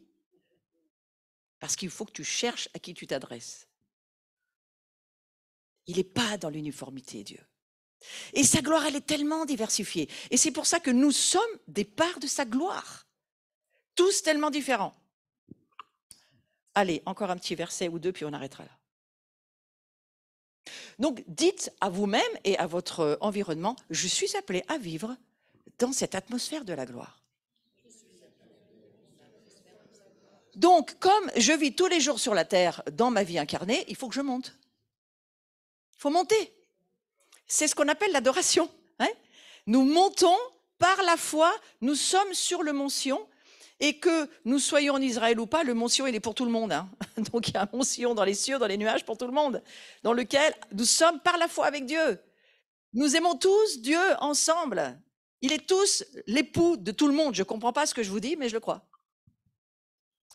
Parce qu'il faut que tu cherches à qui tu t'adresses. Il n'est pas dans l'uniformité, Dieu. Et sa gloire, elle est tellement diversifiée. Et c'est pour ça que nous sommes des parts de sa gloire. Tous tellement différents. Allez, encore un petit verset ou deux, puis on arrêtera là. Donc, dites à vous-même et à votre environnement, je suis appelé à vivre dans cette atmosphère de la gloire. Donc, comme je vis tous les jours sur la terre dans ma vie incarnée, il faut que je monte. Il faut monter. C'est ce qu'on appelle l'adoration. Hein? Nous montons par la foi, nous sommes sur le mont Sion. Et que nous soyons en Israël ou pas, le mont Sion, il est pour tout le monde. Hein. Donc il y a un mont Sion dans les cieux, dans les nuages, pour tout le monde, dans lequel nous sommes par la foi avec Dieu. Nous aimons tous Dieu ensemble. Il est tous l'époux de tout le monde. Je ne comprends pas ce que je vous dis, mais je le crois.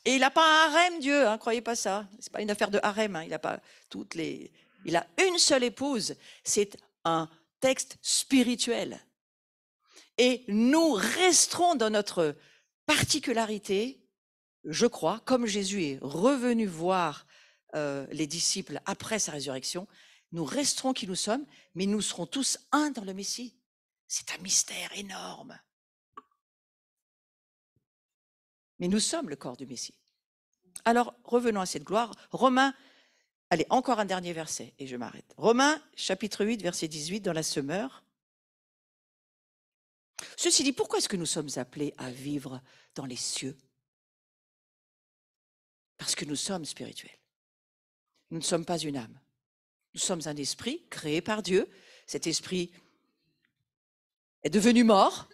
Et il n'a pas un harem, Dieu, hein, croyez pas ça. Ce n'est pas une affaire de harem. Hein. Il a une seule épouse. C'est un texte spirituel. Et nous resterons dans notre particularité, je crois, comme Jésus est revenu voir les disciples après sa résurrection, nous resterons qui nous sommes, mais nous serons tous un dans le Messie. C'est un mystère énorme. Mais nous sommes le corps du Messie. Alors, revenons à cette gloire. Romains, allez, encore un dernier verset et je m'arrête. Romains, chapitre 8, verset 18, dans la Semeur. Ceci dit, pourquoi est-ce que nous sommes appelés à vivre dans les cieux? Parce que nous sommes spirituels. Nous ne sommes pas une âme. Nous sommes un esprit créé par Dieu. Cet esprit est devenu mort,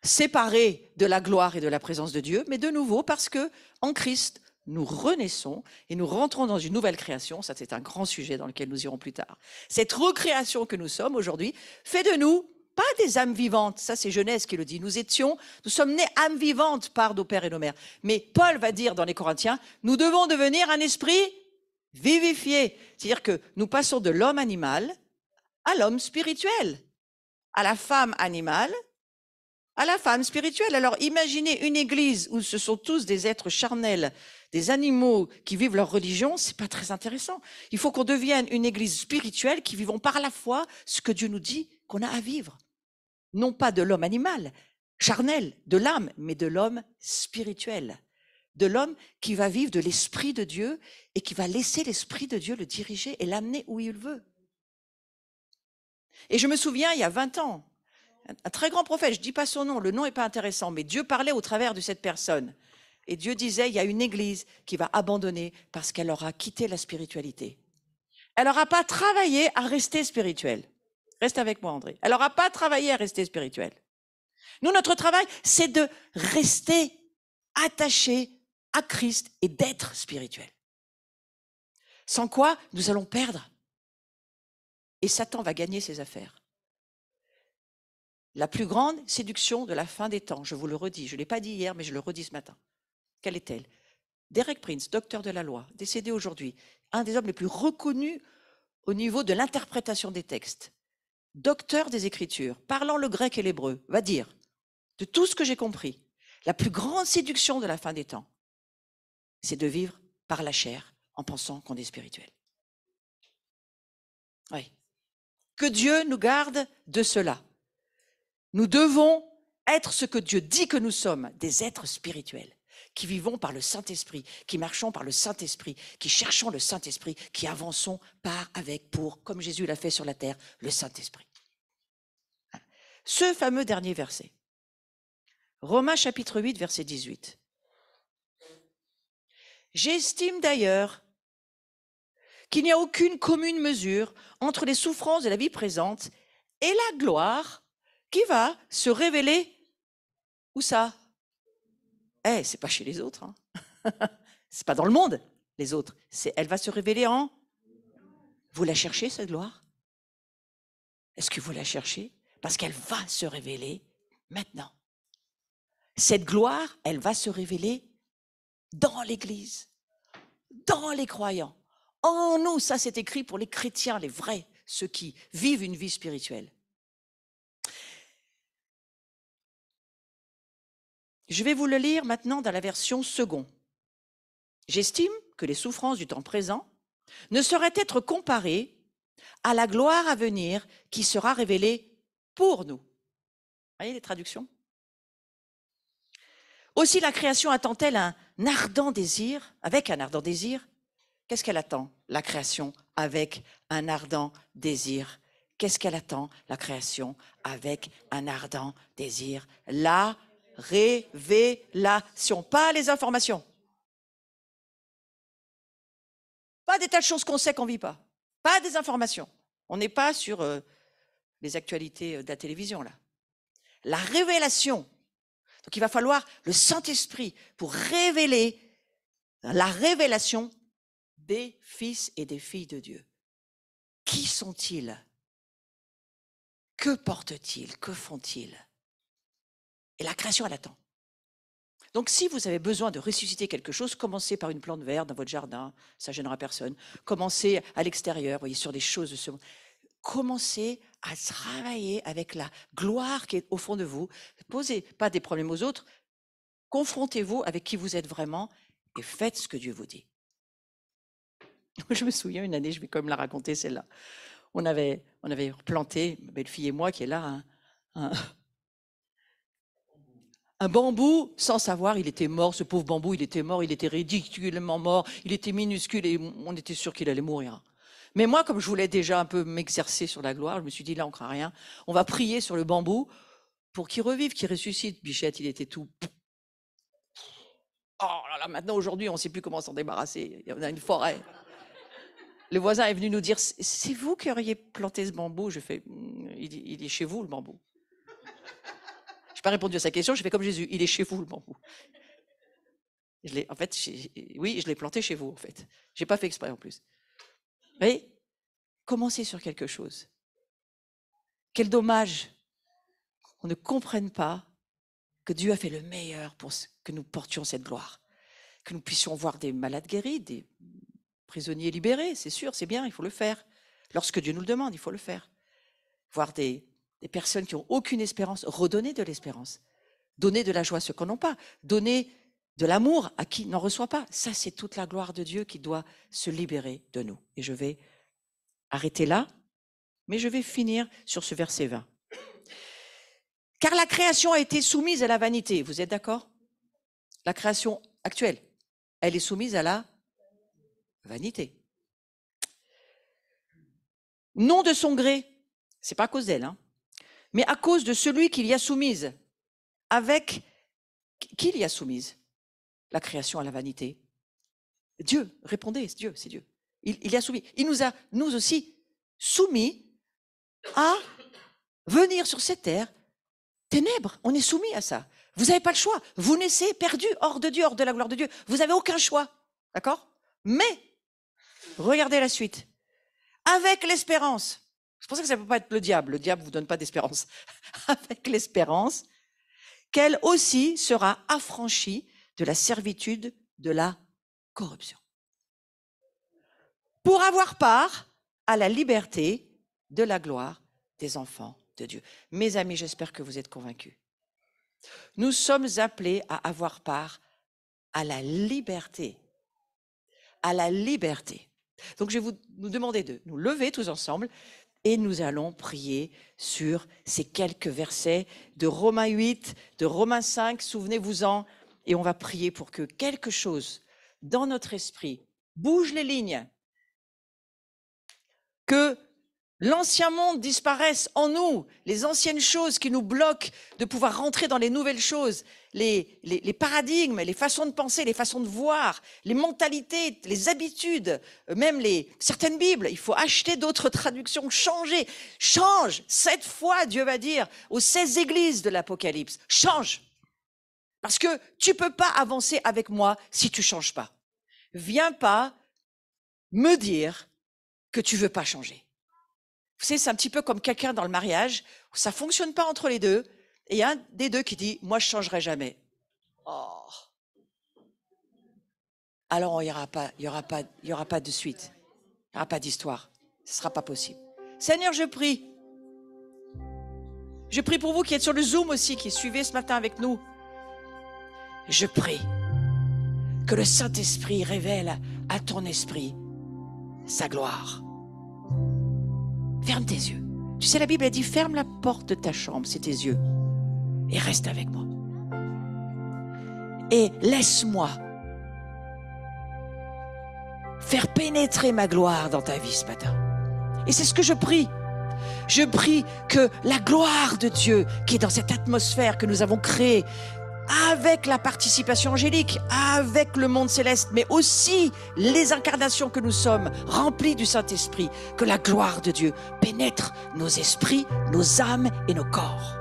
séparé de la gloire et de la présence de Dieu, mais de nouveau parce que en Christ, nous renaissons et nous rentrons dans une nouvelle création. Ça, c'est un grand sujet dans lequel nous irons plus tard. Cette recréation que nous sommes aujourd'hui fait de nous pas des âmes vivantes. Ça, c'est Genèse qui le dit. Nous sommes nés âmes vivantes par nos pères et nos mères. Mais Paul va dire dans les Corinthiens, nous devons devenir un esprit vivifié. C'est-à-dire que nous passons de l'homme animal à l'homme spirituel, à la femme animale, à la femme spirituelle. Alors imaginez une église où ce sont tous des êtres charnels, des animaux qui vivent leur religion, c'est pas très intéressant. Il faut qu'on devienne une église spirituelle qui vivons par la foi ce que Dieu nous dit qu'on a à vivre. Non pas de l'homme animal, charnel, de l'âme, mais de l'homme spirituel. De l'homme qui va vivre de l'Esprit de Dieu et qui va laisser l'Esprit de Dieu le diriger et l'amener où il veut. Et je me souviens, il y a 20 ans, un très grand prophète, je ne dis pas son nom, le nom n'est pas intéressant, mais Dieu parlait au travers de cette personne. Et Dieu disait, il y a une église qui va abandonner parce qu'elle aura quitté la spiritualité. Elle n'aura pas travaillé à rester spirituelle. Reste avec moi, André. Elle n'aura pas travaillé à rester spirituelle. Nous, notre travail, c'est de rester attachés à Christ et d'être spirituel. Sans quoi, nous allons perdre. Et Satan va gagner ses affaires. La plus grande séduction de la fin des temps, je vous le redis, je ne l'ai pas dit hier, mais je le redis ce matin. Quelle est-elle? Derek Prince, docteur de la loi, décédé aujourd'hui, un des hommes les plus reconnus au niveau de l'interprétation des textes, docteur des Écritures, parlant le grec et l'hébreu, va dire, de tout ce que j'ai compris, la plus grande séduction de la fin des temps, c'est de vivre par la chair en pensant qu'on est spirituel. Oui. Que Dieu nous garde de cela. Nous devons être ce que Dieu dit que nous sommes, des êtres spirituels, qui vivons par le Saint-Esprit, qui marchons par le Saint-Esprit, qui cherchons le Saint-Esprit, qui avançons par, avec, pour, comme Jésus l'a fait sur la terre, le Saint-Esprit. Ce fameux dernier verset, Romains chapitre 8, verset 18. J'estime d'ailleurs qu'il n'y a aucune commune mesure entre les souffrances de la vie présente et la gloire qui va se révéler. Où ça? C'est pas chez les autres. Hein. C'est pas dans le monde, les autres. Elle va se révéler en... Vous la cherchez, cette gloire? Est-ce que vous la cherchez? Parce qu'elle va se révéler maintenant. Cette gloire, elle va se révéler dans l'Église, dans les croyants. En nous, ça c'est écrit pour les chrétiens, les vrais, ceux qui vivent une vie spirituelle. Je vais vous le lire maintenant dans la version second. J'estime que les souffrances du temps présent ne sauraient être comparées à la gloire à venir qui sera révélée pour nous. Vous voyez les traductions? Aussi la création attend-elle un ardent désir, avec un ardent désir. Qu'est-ce qu'elle attend, la création, avec un ardent désir? Qu'est-ce qu'elle attend, la création, avec un ardent désir? La révélation, pas les informations. Pas des tas de choses qu'on sait qu'on ne vit pas. Pas des informations. On n'est pas sur les actualités de la télévision, là. La révélation. Donc il va falloir le Saint-Esprit pour révéler la révélation des fils et des filles de Dieu. Qui sont-ils? Que portent-ils? Que font-ils? Et la création, elle attend. Donc si vous avez besoin de ressusciter quelque chose, commencez par une plante verte dans votre jardin, ça ne gênera personne. Commencez à l'extérieur, voyez, sur des choses de ce monde. Commencez à travailler avec la gloire qui est au fond de vous. Posez pas des problèmes aux autres, confrontez-vous avec qui vous êtes vraiment et faites ce que Dieu vous dit. Je me souviens une année, je vais quand même la raconter celle-là. On avait planté, ma belle-fille et moi qui est là, un un bambou, sans savoir, il était mort, ce pauvre bambou, il était mort, il était ridiculement mort, il était minuscule et on était sûr qu'il allait mourir. Mais moi, comme je voulais déjà un peu m'exercer sur la gloire, je me suis dit, là, on ne craint rien, on va prier sur le bambou pour qu'il revive, qu'il ressuscite. Bichette, il était tout... Oh là là, maintenant, aujourd'hui, on ne sait plus comment s'en débarrasser, il y en a une forêt. Le voisin est venu nous dire, c'est vous qui auriez planté ce bambou? Je fais, il est chez vous, le bambou. Je n'ai pas répondu à sa question, j'ai fait comme Jésus, il est chez vous, le bambou. En fait, oui, je l'ai planté chez vous, en fait. Je n'ai pas fait exprès, en plus. Mais commencez sur quelque chose. Quel dommage qu'on ne comprenne pas que Dieu a fait le meilleur pour que nous portions cette gloire. Que nous puissions voir des malades guéris, des prisonniers libérés, c'est sûr, c'est bien, il faut le faire. Lorsque Dieu nous le demande, il faut le faire. Voir des personnes qui n'ont aucune espérance, redonner de l'espérance. Donner de la joie à ceux qui n'en ont pas. Donner de l'amour à qui n'en reçoit pas. Ça, c'est toute la gloire de Dieu qui doit se libérer de nous. Et je vais arrêter là, mais je vais finir sur ce verset 20. Car la création a été soumise à la vanité. Vous êtes d'accord? La création actuelle, elle est soumise à la vanité. Non de son gré, c'est pas à cause d'elle, mais à cause de celui qui l'y a soumise. Avec qui l'y a soumise? La création à la vanité. Dieu, répondez, c'est Dieu. Il y a soumis. Il nous a, nous aussi, soumis à venir sur cette terre ténèbres. On est soumis à ça. Vous n'avez pas le choix. Vous naissez perdu, hors de Dieu, hors de la gloire de Dieu. Vous n'avez aucun choix. D'accord? Mais, regardez la suite. Avec l'espérance. C'est pour ça que ça ne peut pas être le diable. Le diable ne vous donne pas d'espérance. Avec l'espérance qu'elle aussi sera affranchie de la servitude de la corruption. Pour avoir part à la liberté de la gloire des enfants de Dieu. Mes amis, j'espère que vous êtes convaincus. Nous sommes appelés à avoir part à la liberté. À la liberté. Donc je vais nous demander de nous lever tous ensemble et nous allons prier sur ces quelques versets de Romains 8, de Romains 5, souvenez-vous-en, et on va prier pour que quelque chose dans notre esprit bouge les lignes, que l'ancien monde disparaisse en nous, les anciennes choses qui nous bloquent de pouvoir rentrer dans les nouvelles choses, les paradigmes, les façons de penser, les façons de voir, les mentalités, les habitudes, même certaines Bibles. Il faut acheter d'autres traductions, changer. Change. 7 fois, Dieu va dire aux 16 églises de l'Apocalypse, change. Parce que tu ne peux pas avancer avec moi si tu ne changes pas. Viens pas me dire que tu ne veux pas changer. Vous savez, c'est un petit peu comme quelqu'un dans le mariage, où ça ne fonctionne pas entre les deux, et il y a un des deux qui dit « moi je ne changerai jamais ». Oh. Alors il n'y aura pas de suite, il n'y aura pas d'histoire, ce ne sera pas possible. Seigneur, je prie pour vous qui êtes sur le Zoom aussi, qui suivez ce matin avec nous. Je prie que le Saint-Esprit révèle à ton esprit sa gloire. Ferme tes yeux. Tu sais, la Bible a dit, ferme la porte de ta chambre, c'est tes yeux, et reste avec moi. Et laisse-moi faire pénétrer ma gloire dans ta vie ce matin. Et c'est ce que je prie. Je prie que la gloire de Dieu, qui est dans cette atmosphère que nous avons créée, avec la participation angélique, avec le monde céleste, mais aussi les incarnations que nous sommes, remplies du Saint-Esprit, que la gloire de Dieu pénètre nos esprits, nos âmes et nos corps.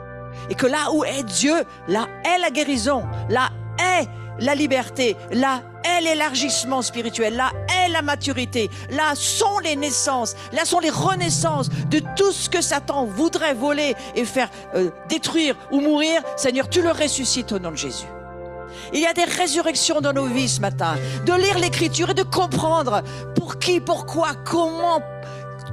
Et que là où est Dieu, là est la guérison, là est la liberté, là est l'élargissement spirituel, là est la maturité, là sont les naissances, là sont les renaissances de tout ce que Satan voudrait voler et faire détruire ou mourir. Seigneur, tu le ressuscites au nom de Jésus. Il y a des résurrections dans nos vies ce matin, de lire l'Écriture et de comprendre pour qui, pourquoi, comment,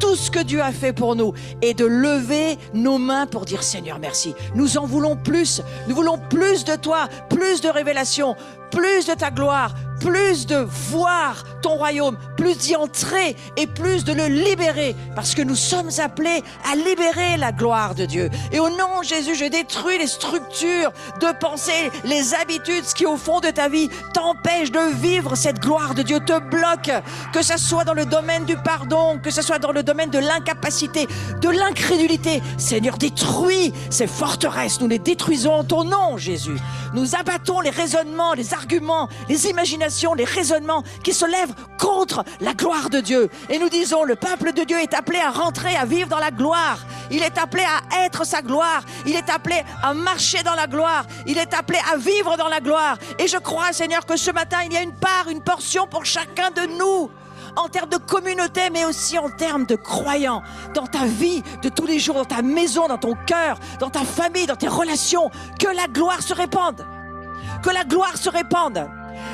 tout ce que Dieu a fait pour nous, et de lever nos mains pour dire Seigneur merci, nous en voulons plus, nous voulons plus de toi, plus de révélation, plus de ta gloire, plus de voir ton royaume, plus d'y entrer et plus de le libérer, parce que nous sommes appelés à libérer la gloire de Dieu. Et au nom de Jésus, je détruis les structures de pensée, les habitudes, ce qui au fond de ta vie t'empêche de vivre cette gloire de Dieu, te bloque, que ce soit dans le domaine du pardon, que ce soit dans le domaine de l'incapacité, de l'incrédulité. Seigneur, détruis ces forteresses, nous les détruisons en ton nom, Jésus. Nous abattons les raisonnements, les arguments, les imaginations, les raisonnements qui se lèvent contre la gloire de Dieu. Et nous disons, le peuple de Dieu est appelé à rentrer, à vivre dans la gloire. Il est appelé à être sa gloire. Il est appelé à marcher dans la gloire. Il est appelé à vivre dans la gloire. Et je crois, Seigneur, que ce matin, il y a une part, une portion pour chacun de nous, en termes de communauté, mais aussi en termes de croyants, dans ta vie de tous les jours, dans ta maison, dans ton cœur, dans ta famille, dans tes relations, que la gloire se répande. Que la gloire se répande.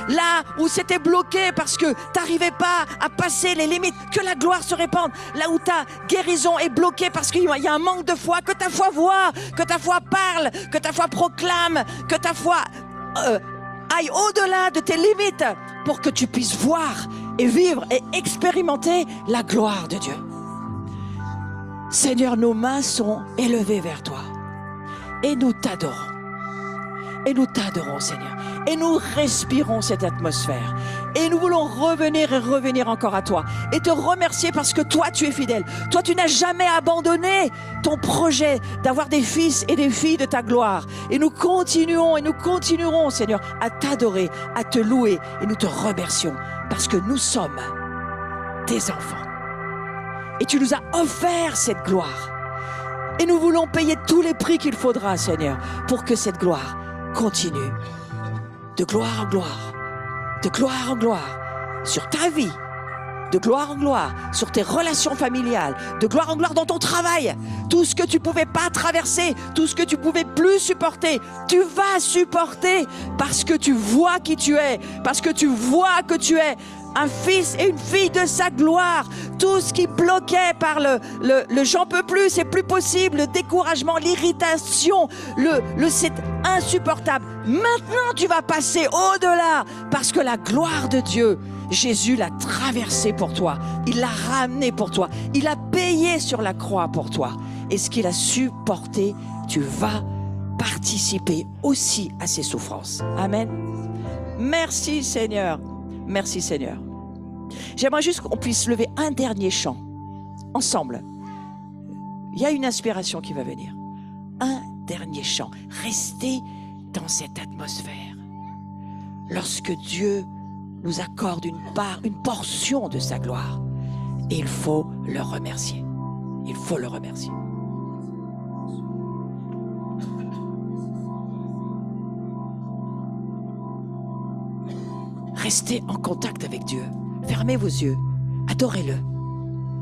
Là où c'était bloqué parce que tu n'arrivais pas à passer les limites, que la gloire se répande. Là où ta guérison est bloquée parce qu'il y a un manque de foi, que ta foi voit, que ta foi parle, que ta foi proclame, que ta foi aille au-delà de tes limites pour que tu puisses voir et vivre et expérimenter la gloire de Dieu. Seigneur, nos mains sont élevées vers toi et nous t'adorons. Et nous t'adorons, Seigneur. Et nous respirons cette atmosphère. Et nous voulons revenir et revenir encore à toi. Et te remercier parce que toi, tu es fidèle. Toi, tu n'as jamais abandonné ton projet d'avoir des fils et des filles de ta gloire. Et nous continuons et nous continuerons, Seigneur, à t'adorer, à te louer. Et nous te remercions parce que nous sommes tes enfants. Et tu nous as offert cette gloire. Et nous voulons payer tous les prix qu'il faudra, Seigneur, pour que cette gloire continue de gloire en gloire, de gloire en gloire, sur ta vie, de gloire en gloire, sur tes relations familiales, de gloire en gloire dans ton travail. Tout ce que tu ne pouvais pas traverser, tout ce que tu ne pouvais plus supporter, tu vas supporter parce que tu vois qui tu es, parce que tu vois que tu es un fils et une fille de sa gloire. Tout ce qui bloquait par le j'en peux plus, c'est plus possible, le découragement, l'irritation, c'est insupportable. Maintenant, tu vas passer au-delà parce que la gloire de Dieu, Jésus l'a traversé pour toi. Il l'a ramené pour toi. Il a payé sur la croix pour toi. Et ce qu'il a supporté, tu vas participer aussi à ses souffrances. Amen. Merci Seigneur. Merci Seigneur. J'aimerais juste qu'on puisse lever un dernier chant ensemble. Il y a une inspiration qui va venir. Un dernier chant. Restez dans cette atmosphère. Lorsque Dieu nous accorde une part, une portion de sa gloire, et il faut le remercier. Il faut le remercier. Restez en contact avec Dieu. Fermez vos yeux. Adorez-le.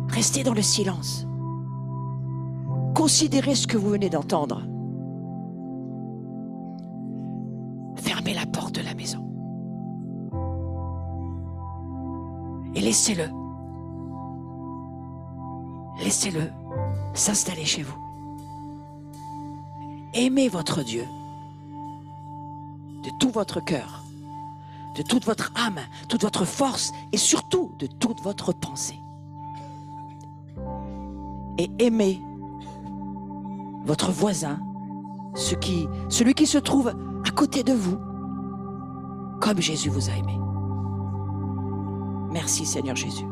Restez dans le silence. Considérez ce que vous venez d'entendre. Fermez la porte de la maison. Et laissez-le. Laissez-le s'installer chez vous. Aimez votre Dieu de tout votre cœur, de toute votre âme, toute votre force et surtout de toute votre pensée. Et aimez votre voisin, celui qui se trouve à côté de vous, comme Jésus vous a aimé. Merci Seigneur Jésus,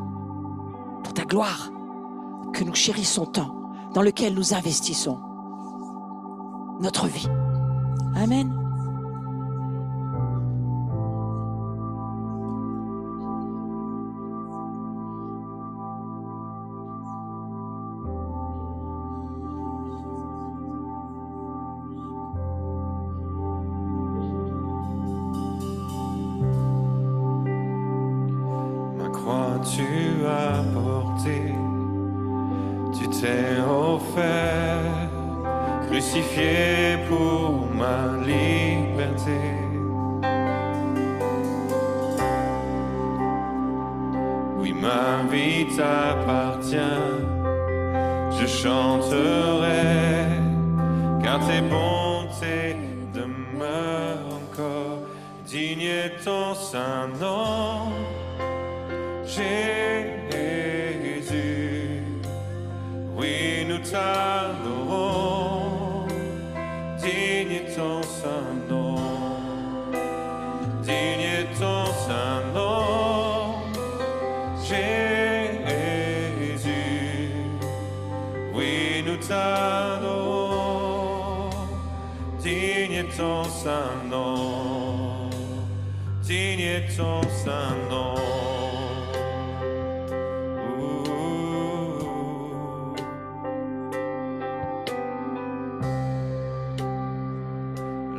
pour ta gloire que nous chérissons tant, dans lequel nous investissons notre vie. Amen. Tu as porté, tu t'es offert, crucifié pour ma liberté. Oui, ma vie t'appartient, je chanterai, car tes bontés demeurent encore dignes. est ton saint nom, Jésus. Oui, nous t'adorons, digne est ton saint nom, digne est ton saint nom, Jésus. Oui, nous t'adorons, digne est ton saint nom, digne est ton saint nom.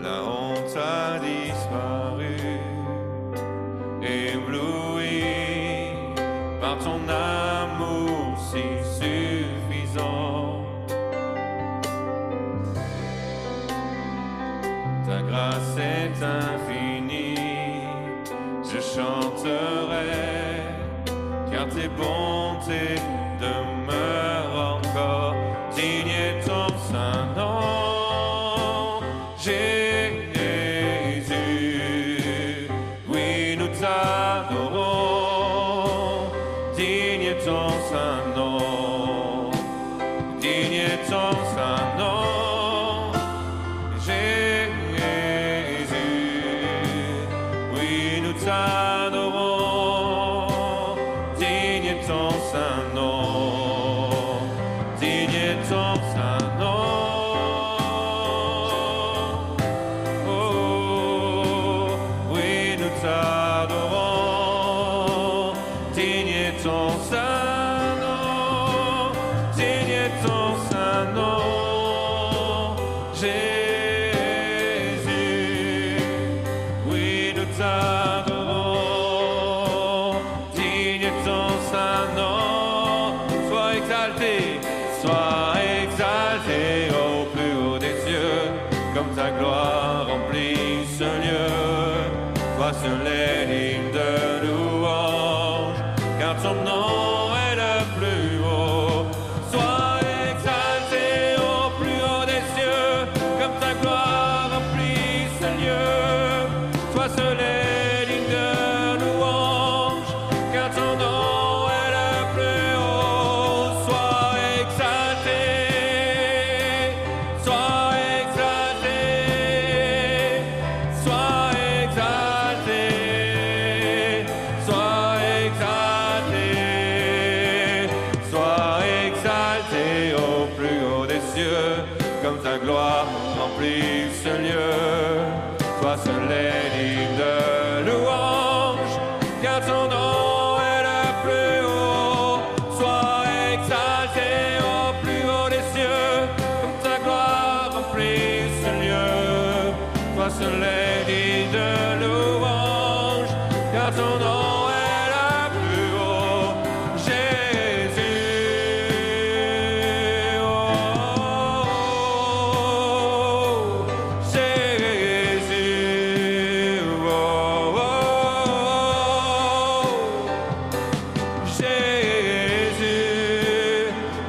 La honte a disparu, ébloui par ton amour si suffisant. Ta grâce est infinie, je chanterai, car tes bontés demeurent encore. Digne est ton saint nom, Jésus. Oui, nous t'adorons, digne est ton saint nom, digne est ton saint nom, Jésus. Oui, nous t'adorons, digne est ton saint nom, digne est ton saint nom. Oh, oui, nous t'adorons, digne est ton saint nom, digne est ton saint nom, Jésus. Oui, nous t'adorons, digne est ton saint nom. Sois exalté au plus haut des cieux, comme ta gloire remplit ce lieu. Toi seul est digne de louange, car ton nom est le plus haut. Sois exalté au plus haut des cieux, comme ta gloire remplit ce lieu. Toi seul est digne de louange, car ton nom est le plus haut. Sois exalté, sois exalté, sois exalté, sois exalté, sois exalté au plus haut des cieux, comme ta gloire remplit ce lieu. Toi seul est digne de louange, car ton nom est le plus haut. Sois exalté au plus haut des cieux, comme ta gloire remplit ce lieu. Toi seul est digne de louange, car ton nom est le plus haut. Jésus, oh, Jésus, oh, oh, Jésus,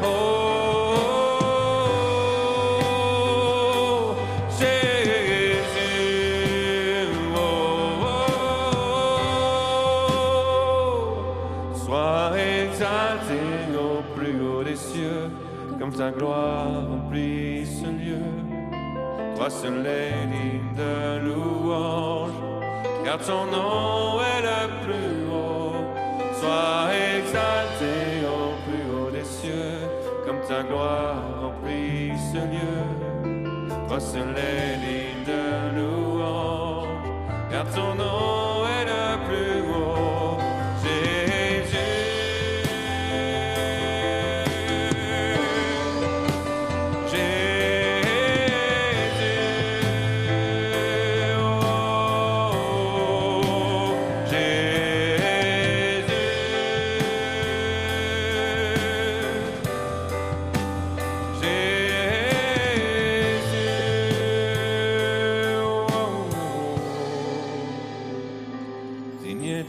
oh, Jésus, oh, sois exalté au plus haut des cieux, comme ta gloire remplit ce lieu. Toi seul est digne de louange, car ton nom est le plus haut. Sois exalté au plus haut des cieux, comme ta gloire remplit ce lieu. Toi seul est digne de louange, car ton nom est le plus haut.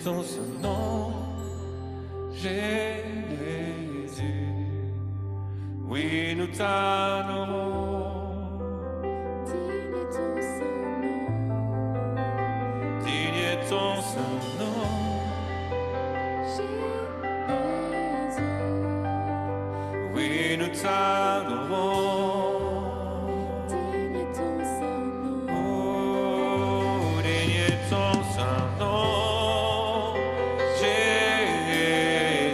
Ton saint nom, Jésus. Oui, nous t'adorons. Digne est ton nous t'adorons. Digne est ton saint nom. Oh, digne est ton saint nom,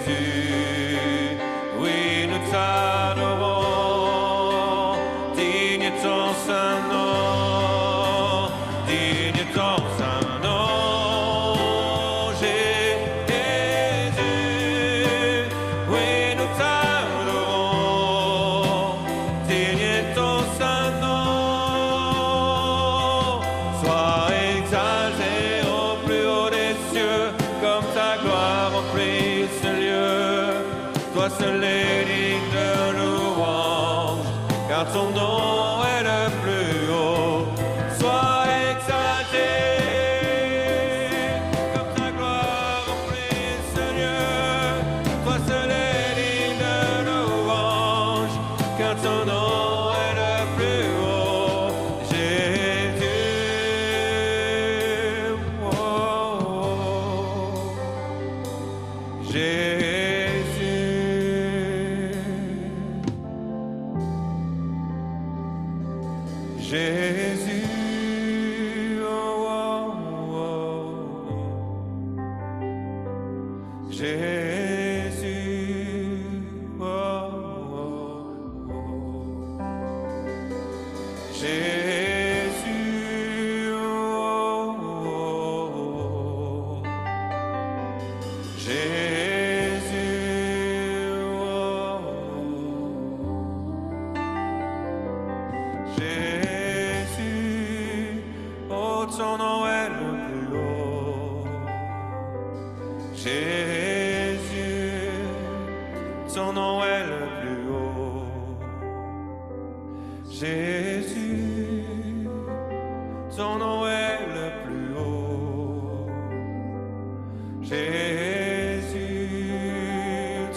Jésus. Oui, nous t'adorons. Digne est ton saint nom, digne est ton saint nom, Jésus. Oui, nous t'adorons. Digne est ton saint nom. Sois exalté au plus haut des cieux, comme ta gloire remplit ce lieu. Toi seul est digne de louange, car ton nom est le plus haut. Sois exalté, comme ta gloire remplit ce lieu. Toi seul est digne de louange, car ton nom est le plus haut. Jésus, oh, Jésus. Jésus, oh, oh, oh. Jésus, oh, oh, oh. Jésus, oh, oh, oh. Jésus, oh, oh. Jésus, oh, ton nom est le plus haut. Jésus, ton nom est le plus haut. Jésus, ton nom est le plus haut. Jésus,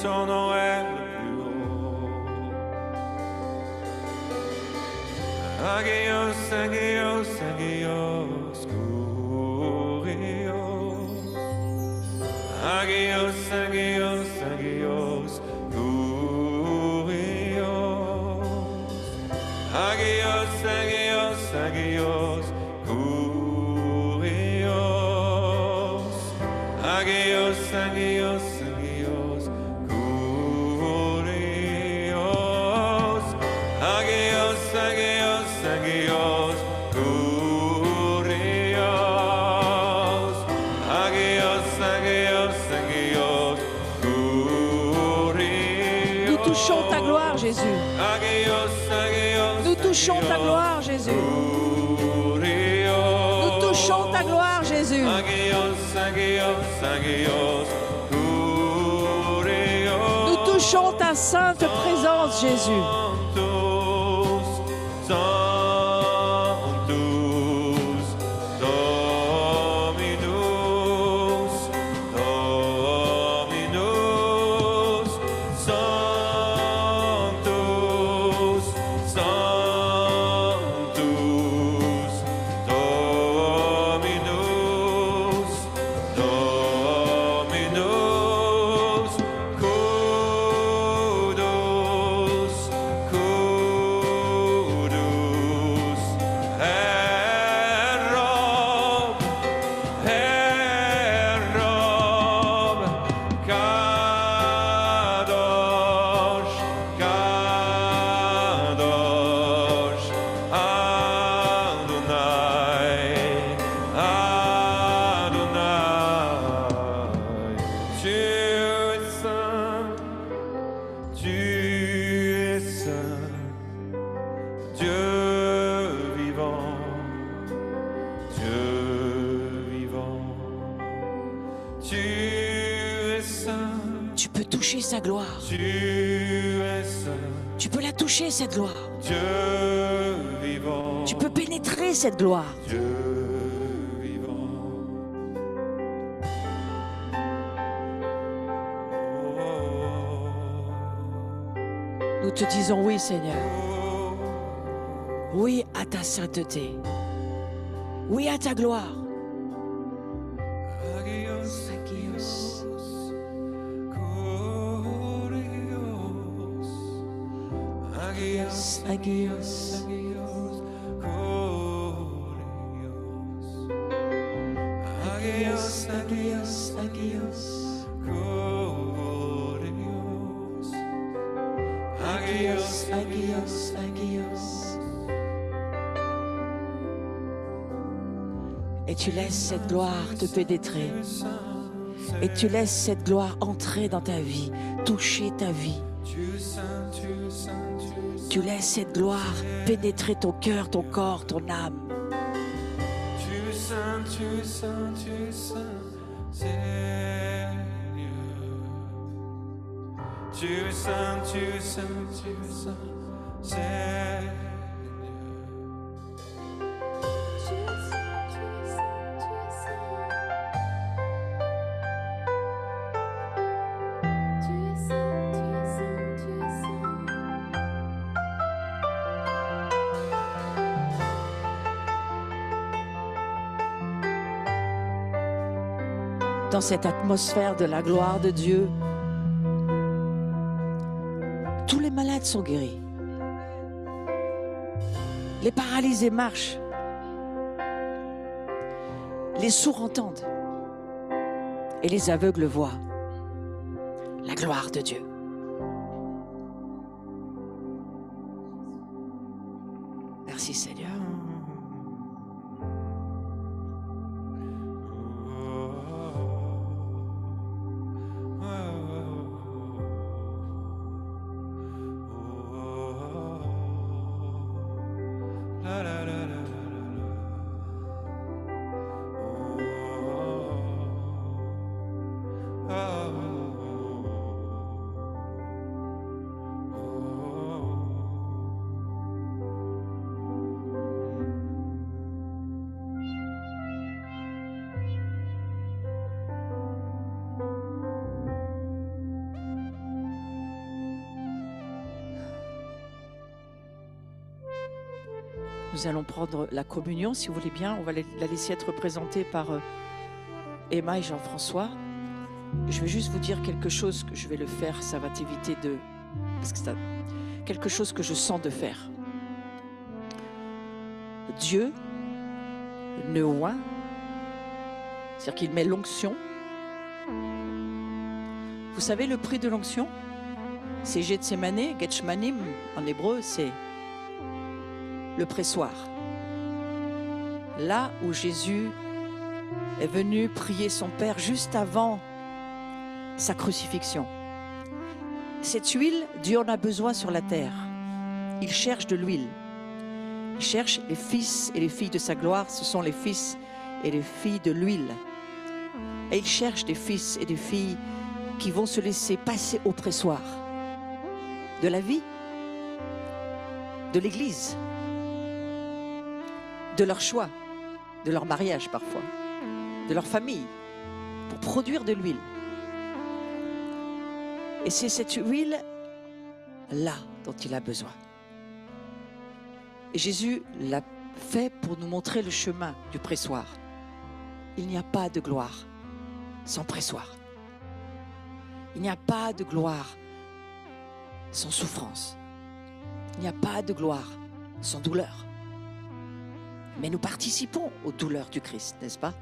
ton nom est le plus haut. Agios, agios, agios, kurios. Agios, agios, agios, kurios. Agios, agios, agios, kurios. Agios, agios, agios, kurios. Agios, agios, agios, kurios. Agios, agios, agios, kurios. Nous touchons ta gloire, Jésus. Agios, agios, Nous touchons ta gloire, Jésus. kurios. Nous touchons ta gloire, Jésus. Agios, agios, agios, kurios. Nous touchons ta sainte présence, Jésus. Sanctus, Dominus, Dominus, Sanctus, Sanctus, Dominus, Dominus, Kudus, Kudus, Erob, Erob, Kadosh, Kadosh, Adonai, Adonai. Tu es saint, tu es saint, Dieu vivant, Dieu vivant. Tu es saint, Tu peux toucher sa gloire. tu es saint, Tu peux la toucher, cette gloire. Dieu vivant. Tu peux pénétrer cette gloire. Dieu vivant. Nous te disons oui, Seigneur. Oui à ta sainteté. Oui à ta gloire. Agios, Agios. kurios. Agios, Agios. Agios, Agios, Agios. Agios, Agios, Agios. Et tu laisses cette gloire te pénétrer. Et tu laisses cette gloire entrer dans ta vie, toucher ta vie. Tu laisses cette gloire pénétrer ton cœur, ton corps, ton âme. Tu es saint, tu es saint, tu es saint, Seigneur. Tu es saint, tu es saint, tu es saint, Seigneur. Dans cette atmosphère de la gloire de Dieu, tous les malades sont guéris. Les paralysés marchent. Les sourds entendent. Et les aveugles voient. La gloire de Dieu. Merci Seigneur. Nous allons prendre la communion, si vous voulez bien. On va la laisser être présentée par Emma et Jean-François. Je vais juste vous dire quelque chose que je vais le faire, ça va t'éviter de... Parce que c'est quelque chose que je sens de faire. Dieu ne oint, c'est-à-dire qu'il met l'onction. Vous savez le prix de l'onction? C'est Gethsemane, Gethshmanim, en hébreu, c'est le pressoir. Là où Jésus est venu prier son Père juste avant sa crucifixion. Cette huile, Dieu en a besoin sur la terre. Il cherche de l'huile. Il cherche les fils et les filles de sa gloire. Ce sont les fils et les filles de l'huile. Et il cherche des fils et des filles qui vont se laisser passer au pressoir de la vie, de l'Église, de leur choix, de leur mariage parfois, de leur famille, pour produire de l'huile. Et c'est cette huile-là dont il a besoin. Et Jésus l'a fait pour nous montrer le chemin du pressoir. Il n'y a pas de gloire sans pressoir. Il n'y a pas de gloire sans souffrance. Il n'y a pas de gloire sans douleur. Mais nous participons aux douleurs du Christ, n'est-ce pas?